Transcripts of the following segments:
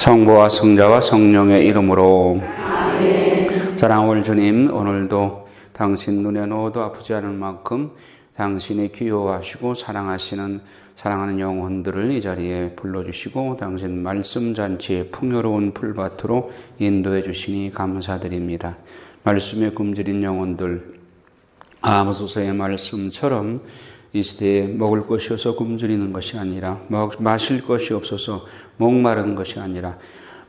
성부와 성자와 성령의 이름으로. 사랑하는 주님, 오늘도 당신 눈에 넣어도 아프지 않을 만큼 당신이 귀여워하시고 사랑하는 영혼들을 이 자리에 불러주시고 당신 말씀 잔치의 풍요로운 풀밭으로 인도해 주시니 감사드립니다. 말씀에 굶주린 영혼들, 아모스서의 말씀처럼 이 시대에 먹을 것이 없어서 굶주리는 것이 아니라 마실 것이 없어서 목마른 것이 아니라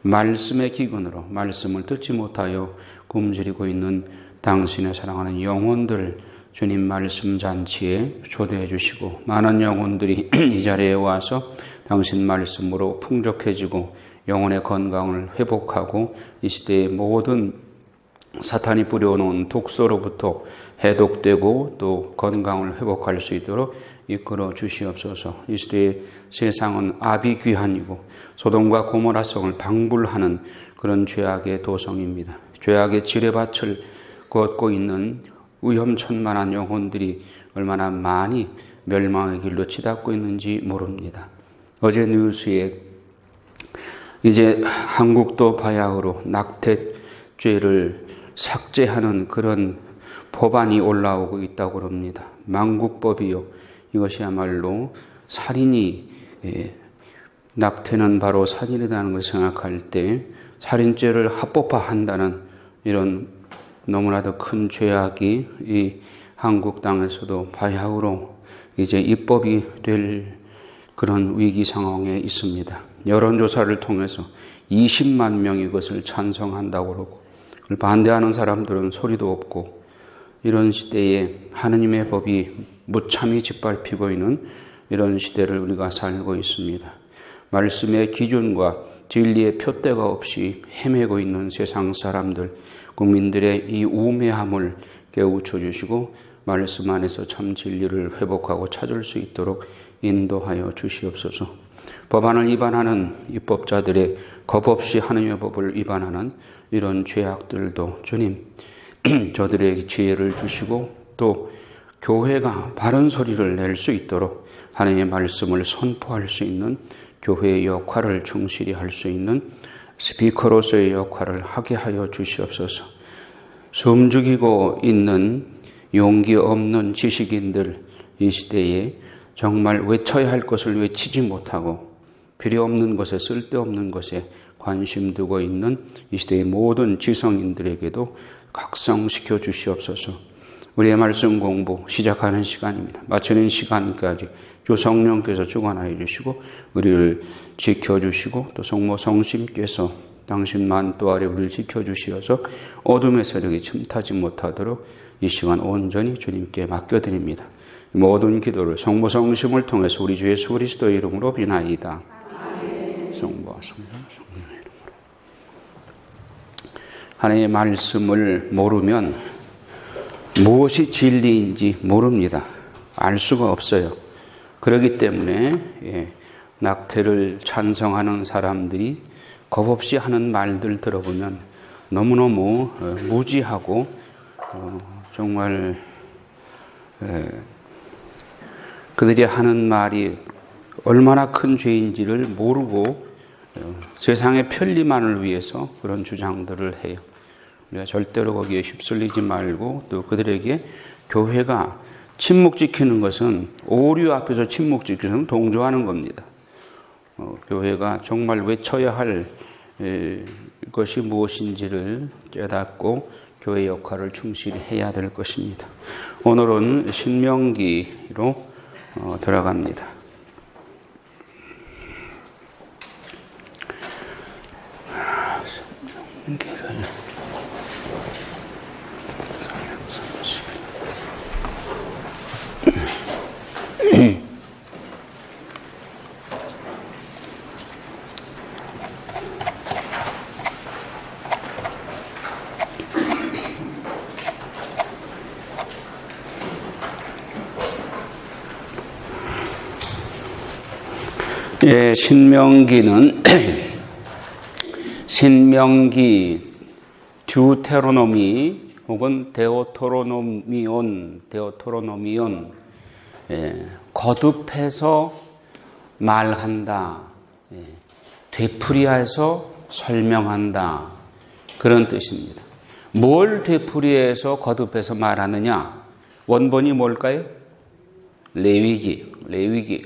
말씀의 기근으로 말씀을 듣지 못하여 굶주리고 있는 당신의 사랑하는 영혼들, 주님 말씀 잔치에 초대해 주시고 많은 영혼들이 이 자리에 와서 당신 말씀으로 풍족해지고 영혼의 건강을 회복하고 이 시대의 모든 사탄이 뿌려놓은 독소로부터 해독되고 또 건강을 회복할 수 있도록 이끌어 주시옵소서. 이 시대의 세상은 압이 귀한이고 소돔과 고모라성을 방불하는 그런 죄악의 도성입니다. 죄악의 지뢰밭을 걷고 있는 위험천만한 영혼들이 얼마나 많이 멸망의 길로 치닫고 있는지 모릅니다. 어제 뉴스에 이제 한국도 바야흐로 낙태죄를 삭제하는 그런 법안이 올라오고 있다고 합니다. 만국법이요. 이것이야말로 살인이, 낙태는 바로 살인이라는 것을 생각할 때 살인죄를 합법화한다는 이런 너무나도 큰 죄악이 이 한국 땅에서도 바야흐로 이제 입법이 될 그런 위기 상황에 있습니다. 여론조사를 통해서 20만 명이 이것을 찬성한다고 그러고 반대하는 사람들은 소리도 없고 이런 시대에 하느님의 법이 무참히 짓밟히고 있는 이런 시대를 우리가 살고 있습니다. 말씀의 기준과 진리의 표대가 없이 헤매고 있는 세상 사람들, 국민들의 이 우매함을 깨우쳐 주시고 말씀 안에서 참 진리를 회복하고 찾을 수 있도록 인도하여 주시옵소서. 법안을 위반하는 입법자들의 겁 없이 하느님의 법을 위반하는 이런 죄악들도 주님 저들에게 지혜를 주시고 또 교회가 바른 소리를 낼 수 있도록 하나님의 말씀을 선포할 수 있는 교회의 역할을 충실히 할 수 있는 스피커로서의 역할을 하게 하여 주시옵소서. 숨죽이고 있는 용기 없는 지식인들, 이 시대에 정말 외쳐야 할 것을 외치지 못하고 필요 없는 것에 쓸데없는 것에 관심 두고 있는 이 시대의 모든 지성인들에게도 각성시켜 주시옵소서. 우리의 말씀 공부 시작하는 시간입니다. 마치는 시간까지 주 성령께서 주관하여 주시고 우리를 지켜주시고 또 성모 성심께서 당신 만도 아래 우리를 지켜주시어서 어둠의 세력이 침타지 못하도록 이 시간 온전히 주님께 맡겨드립니다. 모든 기도를 성모 성심을 통해서 우리 주 예수 그리스도의 이름으로 비나이다. 성부와 성자 성령의 이름으로. 하나님의 말씀을 모르면 무엇이 진리인지 모릅니다. 알 수가 없어요. 그렇기 때문에 낙태를 찬성하는 사람들이 겁없이 하는 말들 들어보면 너무너무 무지하고 정말 그들이 하는 말이 얼마나 큰 죄인지를 모르고 세상의 편리만을 위해서 그런 주장들을 해요. 우리가 절대로 거기에 휩쓸리지 말고 또 그들에게 교회가 침묵 지키는 것은 오류 앞에서 침묵 지키는 것은 동조하는 겁니다. 교회가 정말 외쳐야 할 것이 무엇인지를 깨닫고 교회 역할을 충실히 해야 될 것입니다. 오늘은 신명기로 들어갑니다. 신명기는 신명기, 듀테로노미 혹은 데오토로노미온, 거듭해서 말한다. 되풀이해서 설명한다. 그런 뜻입니다. 뭘 되풀이해서 거듭해서 말하느냐? 원본이 뭘까요? 레위기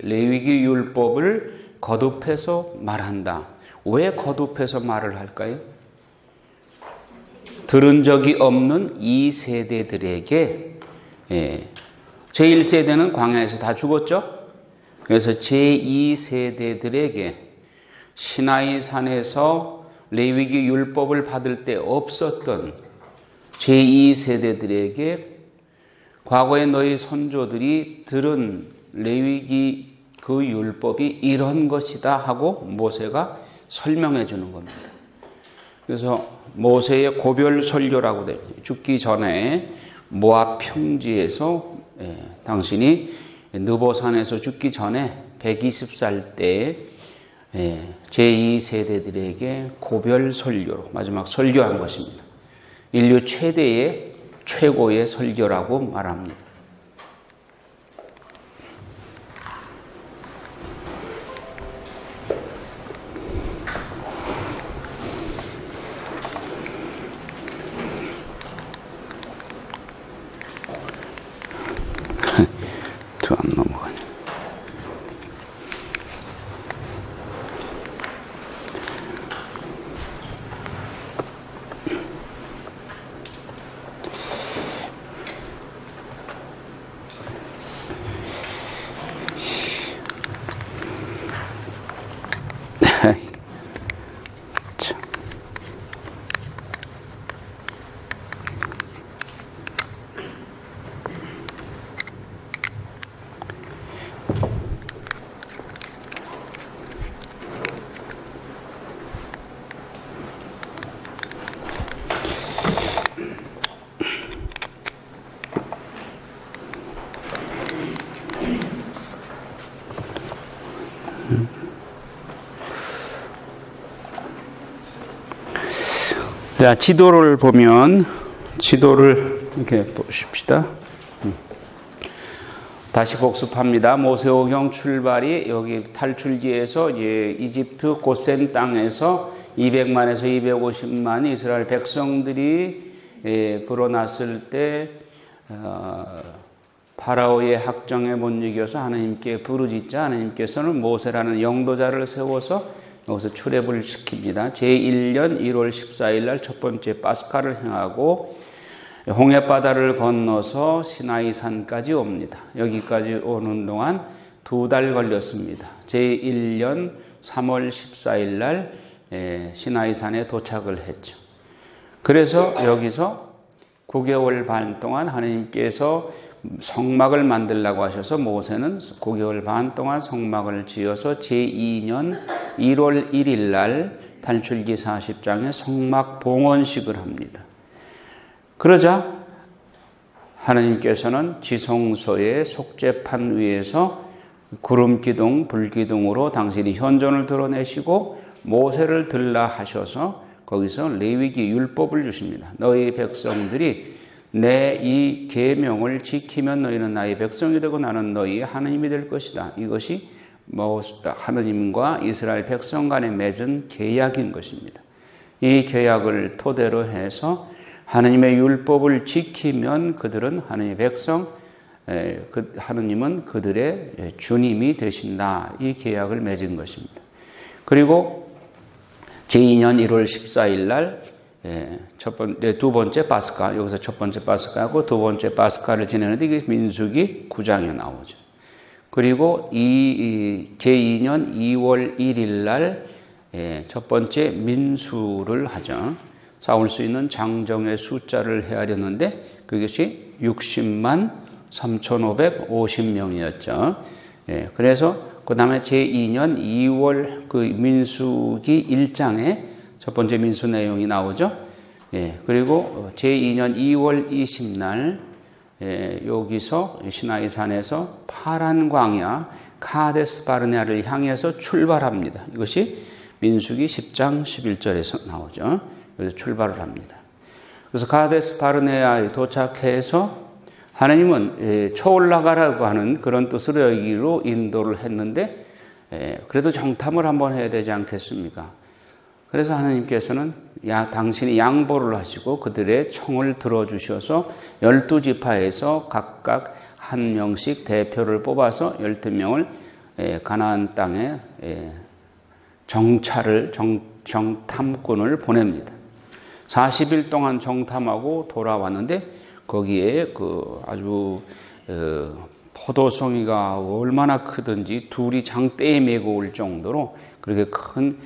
율법을 거듭해서 말한다. 왜 거듭해서 말을 할까요? 들은 적이 없는 이 세대들에게, 제1세대는 광야에서 다 죽었죠? 그래서 제2세대들에게 시나이 산에서 레위기 율법을 받을 때 없었던 제2세대들에게 과거에 너희 선조들이 들은 레위기 그 율법이 이런 것이다 하고 모세가 설명해 주는 겁니다. 그래서 모세의 고별 설교라고 돼요. 죽기 전에 모압 평지에서 당신이 느보산에서 죽기 전에 120살 때 제2세대들에게 고별 설교로 마지막 설교한 것입니다. 인류 최고의 설교라고 말합니다. 저 안 넘어가네. 자, 지도를 보면, 지도를 이렇게 보십시다. 다시 복습합니다. 모세오경 출발이 여기 탈출기에서 이집트 고센 땅에서 200만에서 250만 이스라엘 백성들이 불어났을 때 파라오의 학정에 못 이겨서 하나님께 부르짖자 하나님께서는 모세라는 영도자를 세워서 여기서 출애굽을 시킵니다. 제1년 1월 14일 날 첫 번째 파스카를 행하고 홍해바다를 건너서 시나이 산까지 옵니다. 여기까지 오는 동안 2달 걸렸습니다. 제1년 3월 14일 날 시나이 산에 도착을 했죠. 그래서 여기서 9개월 반 동안 하나님께서 성막을 만들라고 하셔서 모세는 9개월 반 동안 성막을 지어서 제2년 1월 1일 날 탈출기 40장에 성막 봉헌식을 합니다. 그러자 하나님께서는 지성소의 속죄판 위에서 구름기둥, 불기둥으로 당신이 현존을 드러내시고 모세를 들라 하셔서 거기서 레위기 율법을 주십니다. 너희 백성들이 내 이 계명을 지키면 너희는 나의 백성이 되고 나는 너희의 하나님이 될 것이다. 이것이 하나님과 이스라엘 백성 간에 맺은 계약인 것입니다. 이 계약을 토대로 해서 하나님의 율법을 지키면 그들은 하나님의 백성, 하나님은 그들의 주님이 되신다. 이 계약을 맺은 것입니다. 그리고 제2년 1월 14일 날 두 번째 파스카, 여기서 첫 번째 파스카하고 두 번째 파스카를 지내는데 이게 민수기 9장에 나오죠. 그리고 제2년 2월 1일 날 첫 번째 민수를 하죠. 싸울 수 있는 장정의 숫자를 헤아렸는데 그것이 60만 3,550명이었죠. 그래서 그 다음에 제2년 2월 그 민수기 1장에 첫 번째 민수 내용이 나오죠. 그리고 제2년 2월 20날 여기서 시나이 산에서 파란 광야 카데스 바르네아를 향해서 출발합니다. 이것이 민수기 10장 11절에서 나오죠. 여기서 출발을 합니다. 그래서 카데스 바르네아에 도착해서 하나님은 쳐올라가라고 하는 그런 뜻으로 여기로 인도를 했는데 그래도 정탐을 한번 해야 되지 않겠습니까? 그래서 하나님께서는 당신이 양보를 하시고 그들의 청을 들어주셔서 12지파에서 각각 한 명씩 대표를 뽑아서 12명을 가나안 땅에 정탐꾼을 보냅니다. 40일 동안 정탐하고 돌아왔는데 거기에 아주 포도송이가 얼마나 크든지 둘이 장대에 메고 올 정도로 그렇게 큰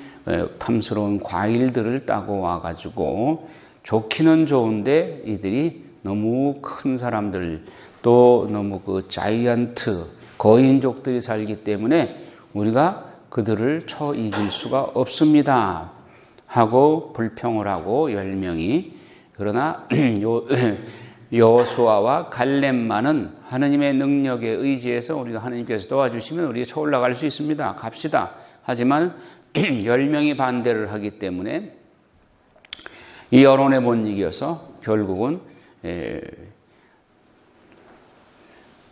탐스러운 과일들을 따고 와가지고 좋기는 좋은데 이들이 너무 큰 사람들 또 너무 자이언트 거인족들이 살기 때문에 우리가 그들을 쳐 이길 수가 없습니다 하고 불평을 하고 10명이 그러나 여호수아와 갈렙만은 하나님의 능력에 의지해서 우리가 하나님께서 도와주시면 우리가 쳐 올라갈 수 있습니다. 갑시다. 하지만 10명이 반대를 하기 때문에 이 여론에 못 이겨서 결국은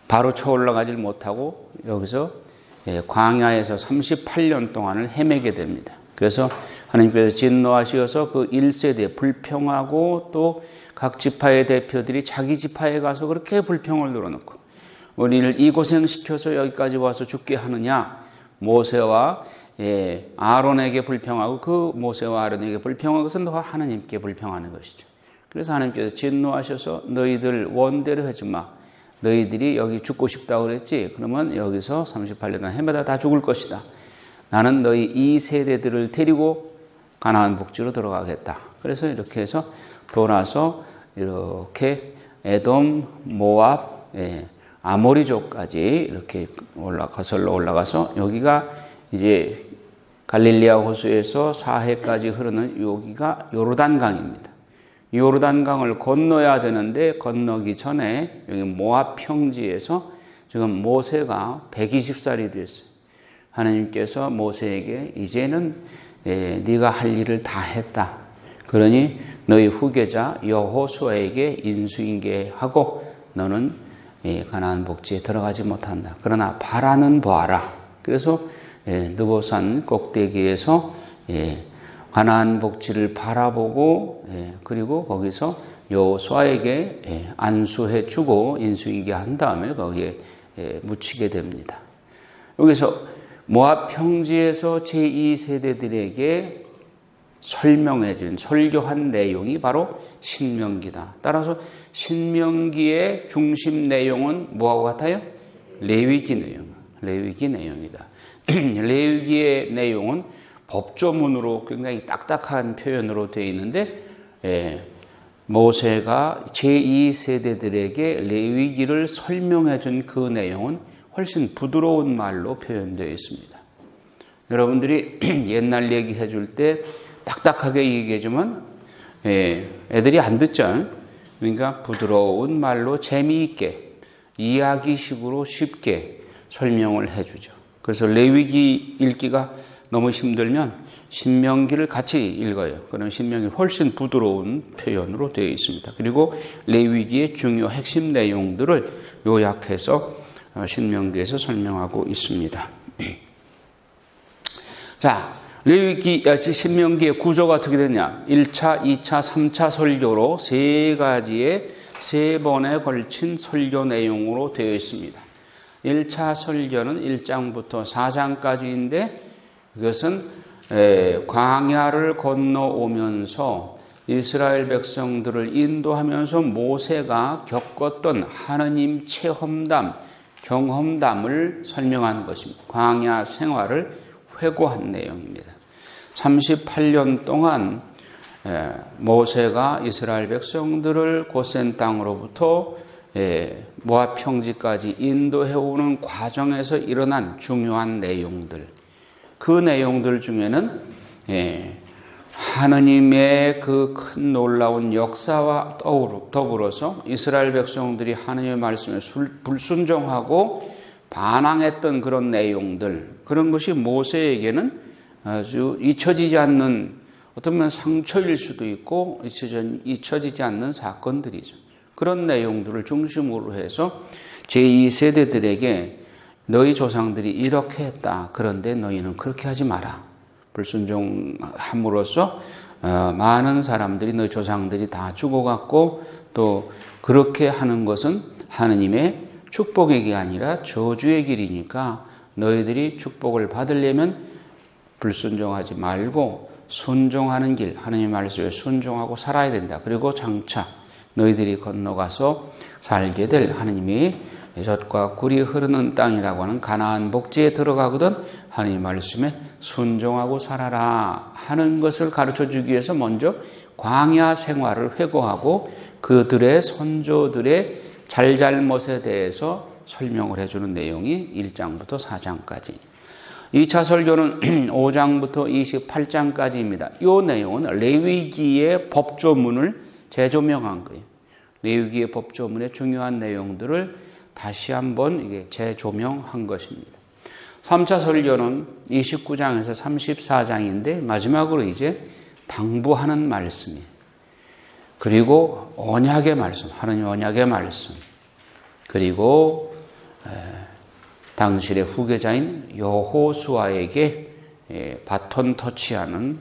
바로 쳐 올라가질 못하고 여기서 광야에서 38년 동안을 헤매게 됩니다. 그래서 하나님께서 진노하셔서 그 1세대 불평하고 또 각 지파의 대표들이 자기 지파에 가서 그렇게 불평을 늘어놓고 우리를 이 고생시켜서 여기까지 와서 죽게 하느냐 모세와 아론에게 불평하고 그 모세와 아론에게 불평한 것은 하나님께 불평하는 것이죠. 그래서 하나님께서 진노하셔서 너희들 원대로 해주마. 너희들이 여기 죽고 싶다고 그랬지? 그러면 여기서 38년 동안 해마다 다 죽을 것이다. 나는 너희 이 세대들을 데리고 가나안 북지로 들어가겠다. 그래서 이렇게 해서 돌아서 이렇게 에돔, 모압, 아모리족까지 이렇게 거슬러 올라가서 여기가 이제 갈릴리아 호수에서 사해까지 흐르는 여기가 요르단강입니다. 요르단강을 건너야 되는데 건너기 전에 여기 모압 평지에서 지금 모세가 120살이 됐어요. 하나님께서 모세에게 이제는 네가 할 일을 다 했다. 그러니 너희 후계자 여호수아에게 인수인계하고 너는 가나안 복지에 들어가지 못한다. 그러나 바라는 보아라. 그래서 느보산 꼭대기에서 가나안 복지를 바라보고 그리고 거기서 여호수아에게 안수해 주고 인수인계한 다음에 거기에 묻히게 됩니다. 여기서 모압 평지에서 제2세대들에게 설명해 준 설교한 내용이 바로 신명기다. 따라서 신명기의 중심 내용은 뭐하고 같아요? 레위기 내용이다. 레위기의 내용은 법조문으로 굉장히 딱딱한 표현으로 되어 있는데 모세가 제2세대들에게 레위기를 설명해 준 그 내용은 훨씬 부드러운 말로 표현되어 있습니다. 여러분들이 옛날 얘기해 줄 때 딱딱하게 얘기해주면 애들이 안 듣죠. 그러니까 부드러운 말로 재미있게 이야기식으로 쉽게 설명을 해주죠. 그래서 레위기 읽기가 너무 힘들면 신명기를 같이 읽어요. 그럼 신명기 훨씬 부드러운 표현으로 되어 있습니다. 그리고 레위기의 중요 핵심 내용들을 요약해서 신명기에서 설명하고 있습니다. 자, 신명기의 구조가 어떻게 되냐? 1차, 2차, 3차 설교로 세 번에 걸친 설교 내용으로 되어 있습니다. 1차 설교는 1장부터 4장까지인데 그것은 광야를 건너오면서 이스라엘 백성들을 인도하면서 모세가 겪었던 하느님 체험담, 경험담을 설명하는 것입니다. 광야 생활을 회고한 내용입니다. 38년 동안 모세가 이스라엘 백성들을 고센 땅으로부터 모압 평지까지 인도해오는 과정에서 일어난 중요한 내용들, 그 내용들 중에는 하느님의 그 큰 놀라운 역사와 더불어서 이스라엘 백성들이 하느님의 말씀에 불순종하고 반항했던 그런 내용들, 그런 것이 모세에게는 아주 잊혀지지 않는, 어쩌면 상처일 수도 있고 잊혀지지 않는 사건들이죠. 그런 내용들을 중심으로 해서 제2세대들에게 너희 조상들이 이렇게 했다. 그런데 너희는 그렇게 하지 마라. 불순종함으로써 많은 사람들이 너희 조상들이 다 죽어갔고 또 그렇게 하는 것은 하느님의 축복의 길이 아니라 저주의 길이니까 너희들이 축복을 받으려면 불순종하지 말고 순종하는 길, 하느님의 말씀에 순종하고 살아야 된다. 그리고 장차 너희들이 건너가서 살게 될 하느님이 젖과 꿀이 흐르는 땅이라고 하는 가나안 복지에 들어가거든 하느님 말씀에 순종하고 살아라 하는 것을 가르쳐 주기 위해서 먼저 광야 생활을 회고하고 그들의 선조들의 잘잘못에 대해서 설명을 해주는 내용이 1장부터 4장까지. 2차 설교는 5장부터 28장까지입니다. 이 내용은 레위기의 법조문을 재조명한 거예요. 레위기의 법조문의 중요한 내용들을 다시 한번 이게 재조명한 것입니다. 3차 설교는 29장에서 34장인데 마지막으로 이제 당부하는 말씀이에요. 그리고 언약의 말씀, 하느님 언약의 말씀, 그리고 당신의 후계자인 여호수아에게 바톤 터치하는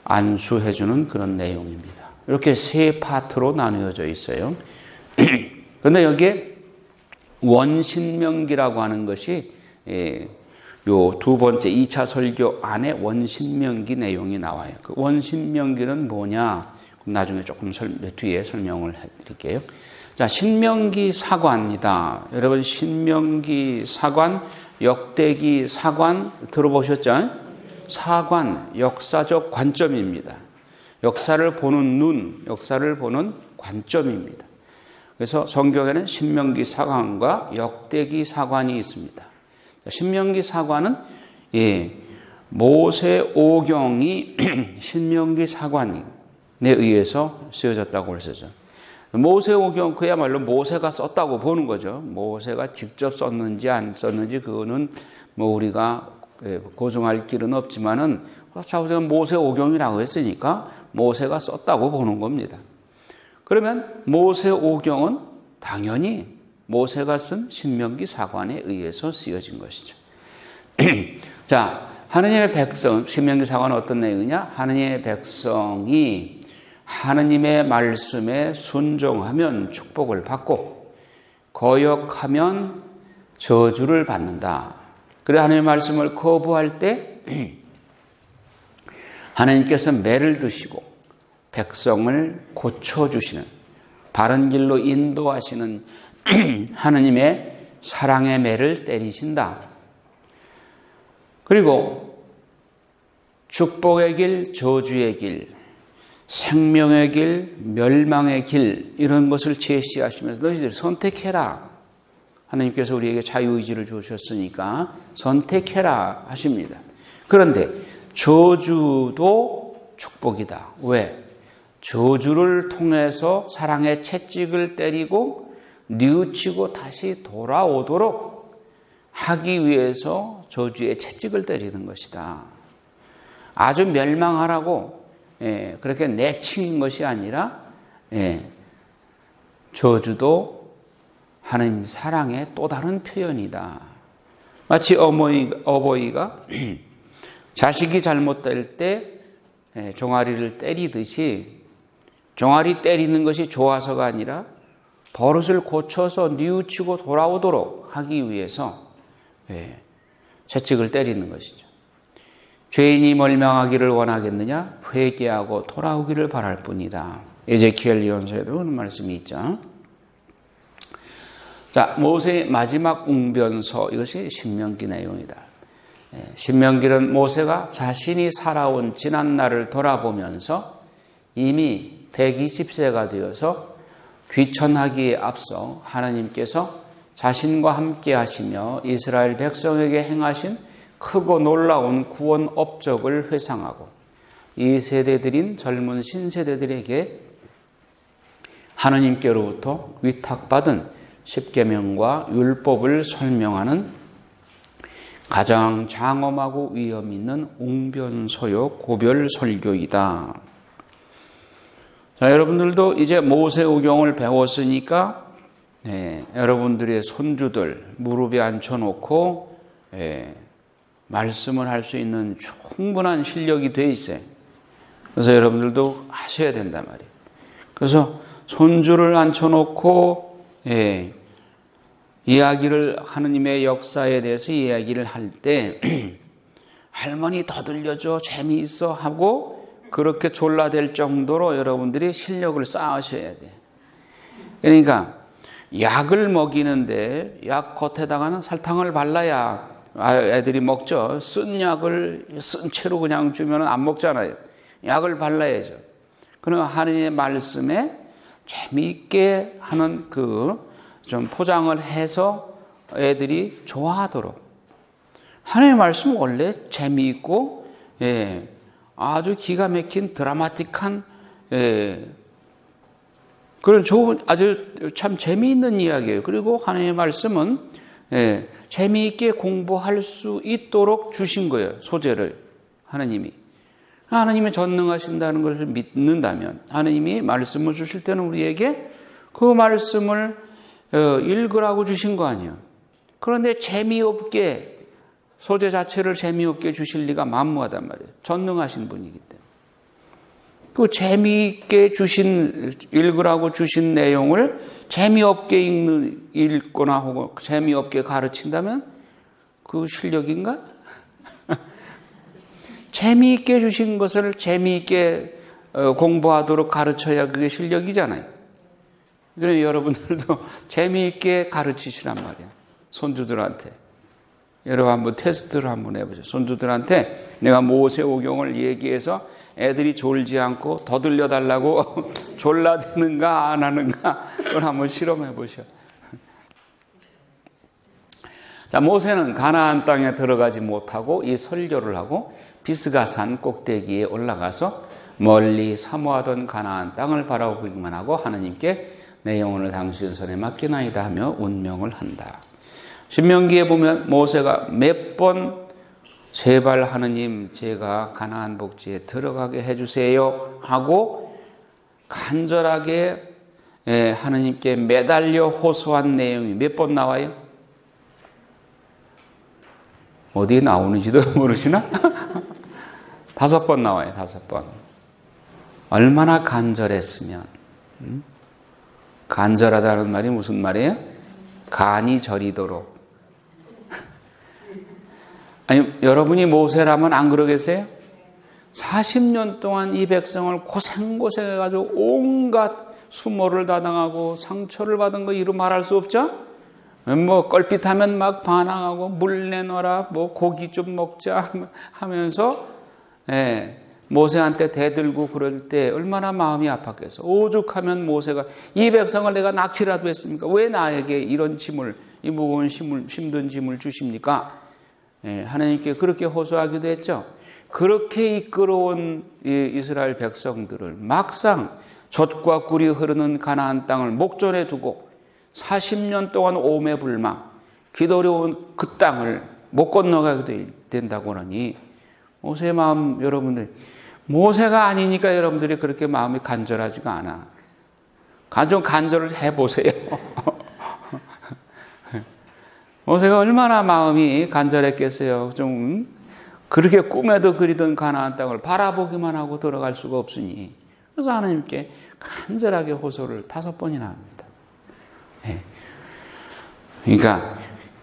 안수해주는 그런 내용입니다. 이렇게 세 파트로 나누어져 있어요. 그런데 여기에 원신명기라고 하는 것이 요 두 번째 2차 설교 안에 원신명기 내용이 나와요. 그 원신명기는 뭐냐? 나중에 조금 뒤에 설명을 해드릴게요. 자, 신명기 사관이다. 여러분 신명기 사관, 역대기 사관 들어보셨죠? 사관, 역사적 관점입니다. 역사를 보는 눈, 역사를 보는 관점입니다. 그래서 성경에는 신명기 사관과 역대기 사관이 있습니다. 신명기 사관은 모세오경이 신명기 사관에 의해서 쓰여졌다고 할 수 있어요. 모세오경 그야말로 모세가 썼다고 보는 거죠. 모세가 직접 썼는지 안 썼는지 그거는 뭐 우리가 고증할 길은 없지만은 자우지가 모세오경이라고 했으니까 모세가 썼다고 보는 겁니다. 그러면 모세오경은 당연히 모세가 쓴 신명기 사관에 의해서 쓰여진 것이죠. 자, 하느님의 백성, 신명기 사관은 어떤 내용이냐? 하느님의 백성이 하느님의 말씀에 순종하면 축복을 받고 거역하면 저주를 받는다. 그래 하느님의 말씀을 거부할 때 하나님께서 매를 드시고 백성을 고쳐주시는 바른 길로 인도하시는 하느님의 사랑의 매를 때리신다. 그리고 축복의 길, 저주의 길, 생명의 길, 멸망의 길 이런 것을 제시하시면서 너희들 선택해라. 하나님께서 우리에게 자유의지를 주셨으니까 선택해라 하십니다. 그런데 저주도 축복이다. 왜? 저주를 통해서 사랑의 채찍을 때리고 뉘우치고 다시 돌아오도록 하기 위해서 저주의 채찍을 때리는 것이다. 아주 멸망하라고 그렇게 내치는 것이 아니라 저주도 하나님 사랑의 또 다른 표현이다. 마치 어버이가 자식이 잘못될 때 종아리를 때리듯이 종아리 때리는 것이 좋아서가 아니라 버릇을 고쳐서 뉘우치고 돌아오도록 하기 위해서 채찍을 때리는 것이죠. 죄인이 멸망하기를 원하겠느냐? 회개하고 돌아오기를 바랄 뿐이다. 에제키엘 예언서에도 그런 말씀이 있죠. 자, 모세의 마지막 웅변서, 이것이 신명기 내용이다. 신명기는 모세가 자신이 살아온 지난 날을 돌아보면서 이미 120세가 되어서 귀천하기에 앞서 하나님께서 자신과 함께 하시며 이스라엘 백성에게 행하신 크고 놀라운 구원 업적을 회상하고 이 세대들인 젊은 신세대들에게 하나님께로부터 위탁받은 십계명과 율법을 설명하는 가장 장엄하고 위험 있는 웅변서요 고별 설교이다. 자, 여러분들도 이제 모세오경을 배웠으니까 여러분들의 손주들 무릎에 앉혀놓고 말씀을 할 수 있는 충분한 실력이 돼 있어요. 그래서 여러분들도 하셔야 된단 말이에요. 그래서 손주를 앉혀놓고 이야기를 하느님의 역사에 대해서 이야기를 할 때 할머니 더 들려줘 재미있어 하고 그렇게 졸라댈 정도로 여러분들이 실력을 쌓으셔야 돼요. 그러니까 약을 먹이는데 약 겉에다가는 설탕을 발라야 애들이 먹죠. 쓴 약을 쓴 채로 그냥 주면 안 먹잖아요. 약을 발라야죠. 그럼 하느님의 말씀에 재미있게 하는 좀 포장을 해서 애들이 좋아하도록. 하나님의 말씀은 원래 재미있고 아주 기가 막힌 드라마틱한 그런 좋은 아주 참 재미있는 이야기예요. 그리고 하나님의 말씀은 재미있게 공부할 수 있도록 주신 거예요. 소재를 하나님이. 하나님이 전능하신다는 것을 믿는다면 하나님이 말씀을 주실 때는 우리에게 그 말씀을 읽으라고 주신 거 아니에요. 그런데 재미없게 소재 자체를 재미없게 주실 리가 만무하단 말이에요. 전능하신 분이기 때문에. 그 재미있게 읽으라고 주신 내용을 재미없게 읽거나 혹은 재미없게 가르친다면 그 실력인가? 재미있게 주신 것을 재미있게 공부하도록 가르쳐야 그게 실력이잖아요. 그래서 여러분들도 재미있게 가르치시란 말이에요. 손주들한테. 여러분 한번 테스트를 한번 해보세요. 손주들한테 내가 모세오경을 얘기해서 애들이 졸지 않고 더 들려달라고 졸라대는가 안 하는가 그걸 한번 실험해 보셔. 자, 모세는 가나안 땅에 들어가지 못하고 이 설교를 하고 비스가산 꼭대기에 올라가서 멀리 사모하던 가나안 땅을 바라보기만 하고 하나님께 내 영혼을 당신 손에 맡기나이다 하며 운명을 한다. 신명기에 보면 모세가 몇 번 제발 하느님 제가 가나안 복지에 들어가게 해주세요 하고 간절하게 하느님께 매달려 호소한 내용이 몇 번 나와요? 어디에 나오는지도 모르시나? 5번 나와요. 5번. 얼마나 간절했으면. 간절하다는 말이 무슨 말이에요? 간이 저리도록. 아니, 여러분이 모세라면 안 그러겠어요? 40년 동안 이 백성을 고생해가지고 온갖 수모를 다 당하고 상처를 받은 거 이루 말할 수 없죠? 뭐 껄핏하면 막 반항하고 물 내놔라, 뭐 고기 좀 먹자 하면서 모세한테 대들고 그럴 때 얼마나 마음이 아팠겠어. 오죽하면 모세가 이 백성을 내가 낳기라도 했습니까? 왜 나에게 이런 짐을, 이 무거운 힘든 짐을 주십니까? 하나님께 그렇게 호소하기도 했죠. 그렇게 이끌어온 이스라엘 백성들을 막상 젖과 꿀이 흐르는 가나안 땅을 목전에 두고 40년 동안 오매불망 기도려온 그 땅을 못 건너가게 된다고 하니 모세의 마음 여러분들 모세가 아니니까 여러분들이 그렇게 마음이 간절하지가 않아. 좀 간절을 해보세요. 모세가 얼마나 마음이 간절했겠어요. 좀 그렇게 꿈에도 그리던 가나안 땅을 바라보기만 하고 들어갈 수가 없으니 그래서 하나님께 간절하게 호소를 5번이나 합니다. 그러니까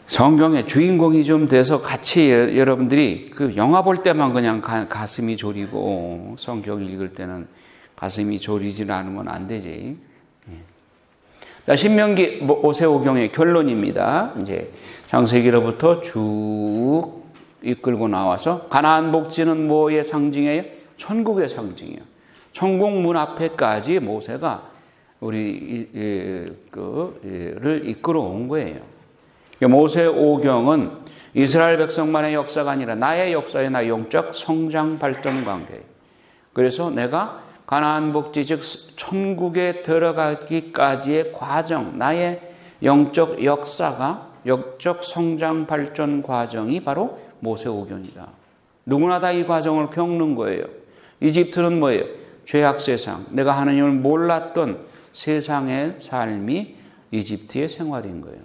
성경의 주인공이 좀 돼서 같이 여러분들이 그 영화 볼 때만 그냥 가슴이 졸이고 성경 읽을 때는 가슴이 졸이지 않으면 안 되지. 자, 신명기 모세오경의 결론입니다. 이제 창세기로부터 쭉 이끌고 나와서 가나안 복지는 뭐의 상징이에요? 천국의 상징이에요. 천국 문 앞에까지 모세가 우리를 이끌어 온 거예요. 모세오경은 이스라엘 백성만의 역사가 아니라 나의 역사의 나 영적 성장 발전 관계예요. 그래서 내가 가나안 복지 즉 천국에 들어가기까지의 과정, 나의 영적 역사가 영적 성장 발전 과정이 바로 모세오경이다. 누구나 다 이 과정을 겪는 거예요. 이집트는 뭐예요? 죄악 세상, 내가 하나님을 몰랐던 세상의 삶이 이집트의 생활인 거예요.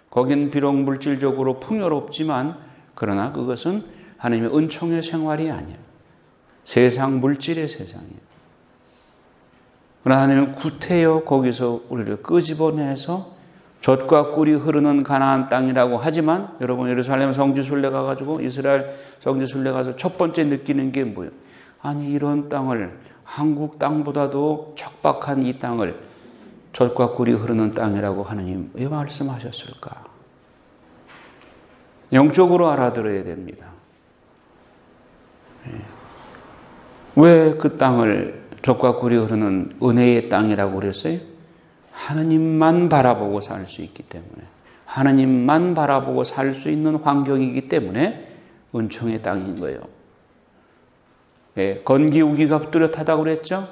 거긴 비록 물질적으로 풍요롭지만 그러나 그것은 하나님의 은총의 생활이 아니에요. 세상 물질의 세상이에요. 그러나 하나님은 구태여 거기서 우리를 끄집어내서 젖과 꿀이 흐르는 가나안 땅이라고 하지만 여러분 예루살렘 성지순례 가가지고 이스라엘 성지순례 가서 첫 번째 느끼는 게 뭐예요? 아니 이런 땅을 한국 땅보다도 척박한 이 땅을 젖과 꿀이 흐르는 땅이라고 하나님 왜 말씀하셨을까? 영적으로 알아들어야 됩니다. 왜 그 땅을 젖과 꿀이 흐르는 은혜의 땅이라고 그랬어요? 하나님만 바라보고 살 수 있기 때문에 하나님만 바라보고 살 수 있는 환경이기 때문에 은총의 땅인 거예요. 건기 우기가 뚜렷하다고 그랬죠?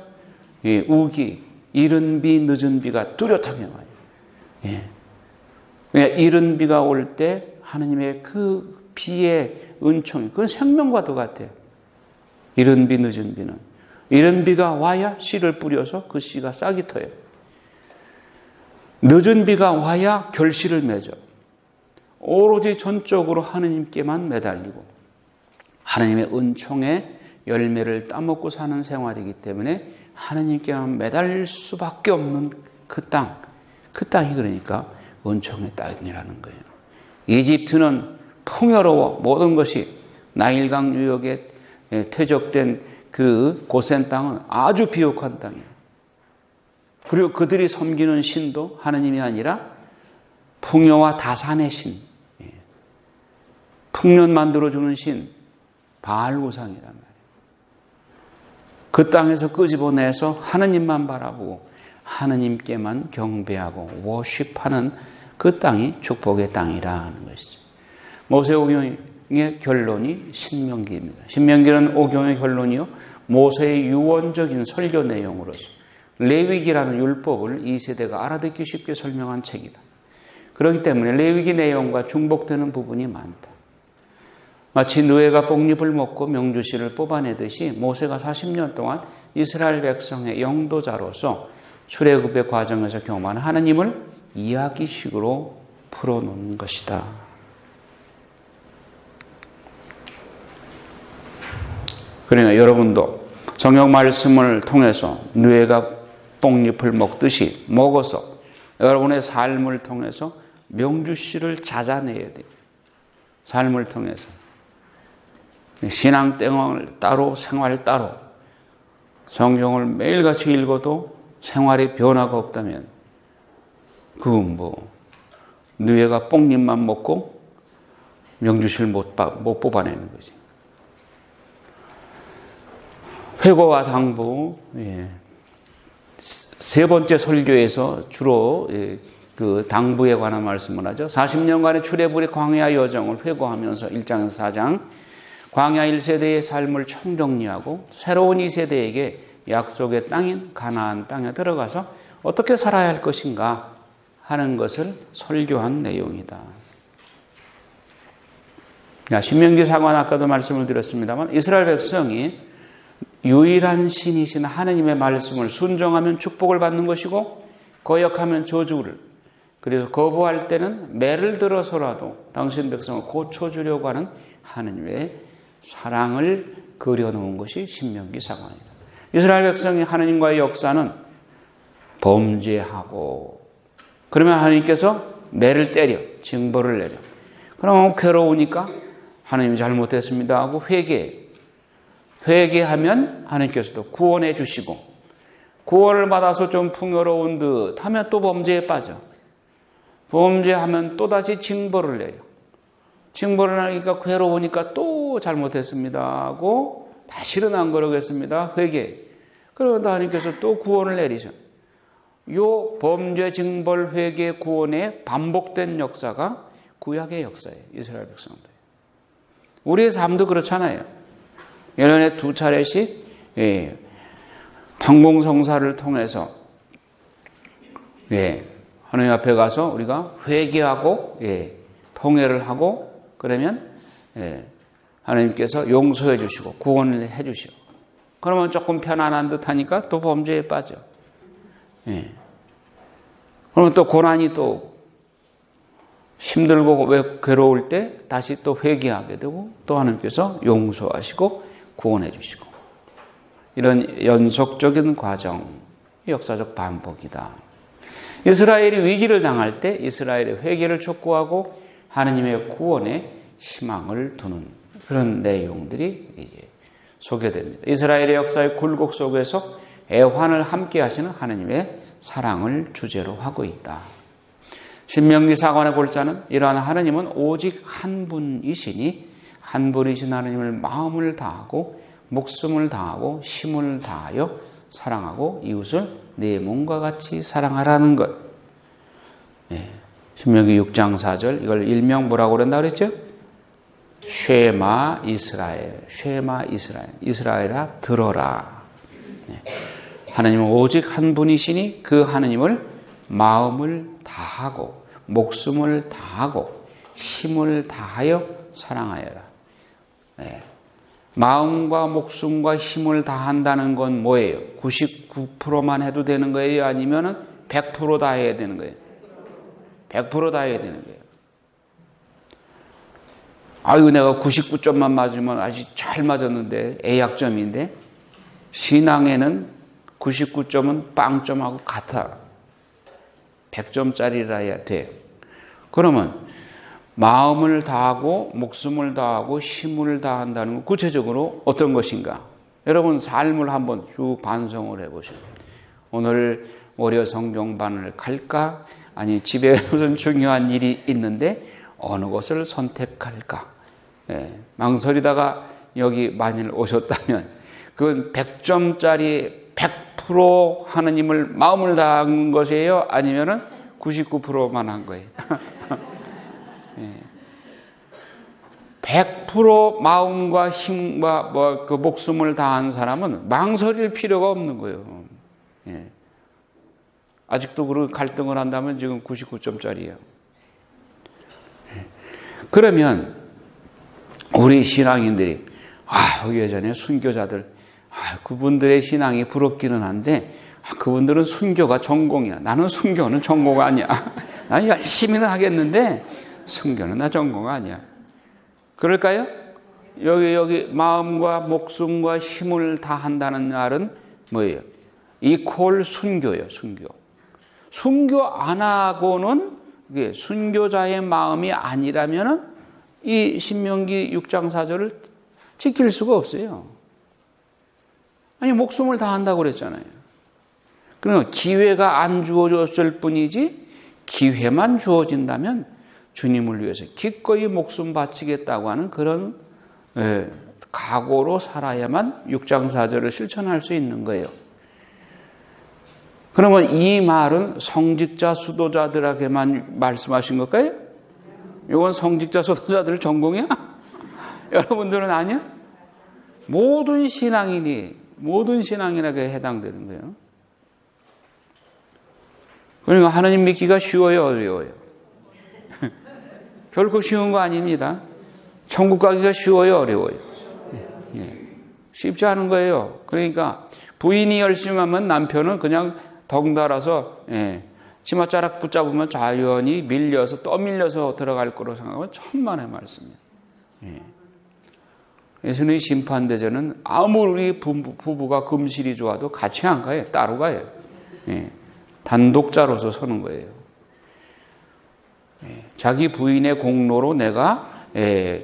우기, 이른 비 늦은 비가 뚜렷하게 와요. 이른 비가 올 때 하나님의 그 비의 은총이 그건 생명과도 같아요. 이른 비 늦은 비는 이른 비가 와야 씨를 뿌려서 그 씨가 싹이 터요. 늦은 비가 와야 결실을 맺어. 오로지 전적으로 하나님께만 매달리고 하나님의 은총에 열매를 따먹고 사는 생활이기 때문에 하나님께만 매달릴 수밖에 없는 그 땅이 그러니까 은총의 땅이라는 거예요. 이집트는 풍요로워 모든 것이 나일강 유역에 퇴적된 그 고센 땅은 아주 비옥한 땅이에요. 그리고 그들이 섬기는 신도 하나님이 아니라 풍요와 다산의 신, 풍년 만들어주는 신, 바알 우상이란 말이에요. 그 땅에서 끄집어내서 하나님만 바라보고 하나님께만 경배하고 워십하는 그 땅이 축복의 땅이라는 것이죠. 모세오경의 결론이 신명기입니다. 신명기는 오경의 결론이요 모세의 유언적인 설교 내용으로서 레위기라는 율법을 2세대가 알아듣기 쉽게 설명한 책이다. 그렇기 때문에 레위기 내용과 중복되는 부분이 많다. 마치 누에가 뽕잎을 먹고 명주씨를 뽑아내듯이 모세가 40년 동안 이스라엘 백성의 영도자로서 출애굽의 과정에서 경험한 하나님을 이야기식으로 풀어놓은 것이다. 그러니까 여러분도 성경 말씀을 통해서 누에가 뽕잎을 먹듯이 먹어서 여러분의 삶을 통해서 명주씨를 찾아내야 돼요. 삶을 통해서. 신앙 땡을 따로 생활 따로 성경을 매일같이 읽어도 생활에 변화가 없다면 그건 누에가 뽕잎만 먹고 명주씨를 못 뽑아내는 거지. 회고와 당부, 세 번째 설교에서 주로 그 당부에 관한 말씀을 하죠. 40년간의 출애굽의 광야 여정을 회고하면서 1장에서 4장 광야 1세대의 삶을 총정리하고 새로운 2세대에게 약속의 땅인 가나안 땅에 들어가서 어떻게 살아야 할 것인가 하는 것을 설교한 내용이다. 신명기 사관 아까도 말씀을 드렸습니다만 이스라엘 백성이 유일한 신이신 하나님의 말씀을 순종하면 축복을 받는 것이고 거역하면 저주를 그래서 거부할 때는 매를 들어서라도 당신 백성을 고쳐주려고 하는 하나님의 사랑을 그려놓은 것이 신명기 사관이다. 이스라엘 백성이 하나님과의 역사는 범죄하고 그러면 하나님께서 매를 때려 징벌을 내려 그러면 괴로우니까 하나님이 잘못했습니다 하고 회개하면 하나님께서도 구원해 주시고 구원을 받아서 좀 풍요로운 듯 하면 또 범죄에 빠져. 범죄하면 또다시 징벌을 내려. 징벌을 하니까 괴로우니까 또 잘못했습니다 하고 다시는 안 그러겠습니다. 회개. 그러다 하나님께서 또 구원을 내리셔. 요 범죄, 징벌, 회개, 구원의 반복된 역사가 구약의 역사예요. 이스라엘 백성들. 우리의 삶도 그렇잖아요. 1년에 2차례씩 판공성사를 통해서 하나님 앞에 가서 우리가 회개하고 통회를 하고 그러면 하나님께서 용서해 주시고 구원을 해 주시고 그러면 조금 편안한 듯 하니까 또 범죄에 빠져. 그러면 또 고난이 또 힘들고 괴로울 때 다시 또 회개하게 되고 또 하나님께서 용서하시고 구원해 주시고 이런 연속적인 과정, 역사적 반복이다. 이스라엘이 위기를 당할 때 이스라엘의 회개를 촉구하고 하나님의 구원에 희망을 두는 그런 내용들이 이제 소개됩니다. 이스라엘의 역사의 굴곡 속에서 애환을 함께 하시는 하나님의 사랑을 주제로 하고 있다. 신명기 사관의 골자는 이러한 하나님은 오직 한 분이시니 한 분이신 하나님을 마음을 다하고 목숨을 다하고 힘을 다하여 사랑하고 이웃을 내 몸과 같이 사랑하라는 것. 신명기 6장 4절 이걸 일명 뭐라고 그런다 그랬죠? 쉐마 이스라엘, 쉐마 이스라엘, 이스라엘아 들어라. 하나님은 오직 한 분이시니 그 하나님을 마음을 다하고 목숨을 다하고 힘을 다하여 사랑하여라. 마음과 목숨과 힘을 다한다는 건 뭐예요? 99%만 해도 되는 거예요? 아니면 100% 다 해야 되는 거예요? 100% 다 해야 되는 거예요. 아유, 내가 99점만 맞으면 아주 잘 맞았는데 A학점인데 신앙에는 99점은 빵점하고 같아. 100점짜리라 해야 돼. 그러면 마음을 다하고 목숨을 다하고 힘을 다한다는 건 구체적으로 어떤 것인가? 여러분 삶을 한번 쭉 반성을 해보세요. 오늘 월요 성경반을 갈까? 아니 집에 무슨 중요한 일이 있는데 어느 것을 선택할까? 망설이다가 여기 만일 오셨다면 그건 100점짜리 100% 하나님을 마음을 다한 것이에요? 아니면은 99%만 한 거예요? 100% 마음과 힘과 그 목숨을 다한 사람은 망설일 필요가 없는 거예요. 아직도 그런 갈등을 한다면 지금 99점짜리예요. 그러면 우리 신앙인들이 예전에 순교자들 그분들의 신앙이 부럽기는 한데 그분들은 순교가 전공이야. 나는 순교는 전공가 아니야. 난 열심히는 하겠는데 순교는 나 전공가 아니야. 그럴까요? 여기 마음과 목숨과 힘을 다한다는 말은 뭐예요? 이퀄 순교예요. 순교 안 하고는 순교자의 마음이 아니라면 이 신명기 6장 4절을 지킬 수가 없어요. 아니 목숨을 다한다고 그랬잖아요. 그러면 기회가 안 주어졌을 뿐이지 기회만 주어진다면 주님을 위해서 기꺼이 목숨 바치겠다고 하는 그런 각오로 살아야만 6장 4절을 실천할 수 있는 거예요. 그러면 이 말은 성직자 수도자들에게만 말씀하신 걸까요? 이건 성직자 수도자들 전공이야? 여러분들은 아니야? 모든 신앙인에게 해당되는 거예요. 그러니까 하나님 믿기가 쉬워요, 어려워요? 결코 쉬운 거 아닙니다. 천국 가기가 쉬워요, 어려워요? 쉽지 않은 거예요. 그러니까 부인이 열심히 하면 남편은 그냥 덩달아서 치맛자락 붙잡으면 자연히 밀려서 떠밀려서 들어갈 거로 생각하면 천만의 말씀이에요. 예수님의 심판대전은 아무리 부부가 금실이 좋아도 같이 안 가요. 따로 가요. 단독자로서 서는 거예요. 자기 부인의 공로로 내가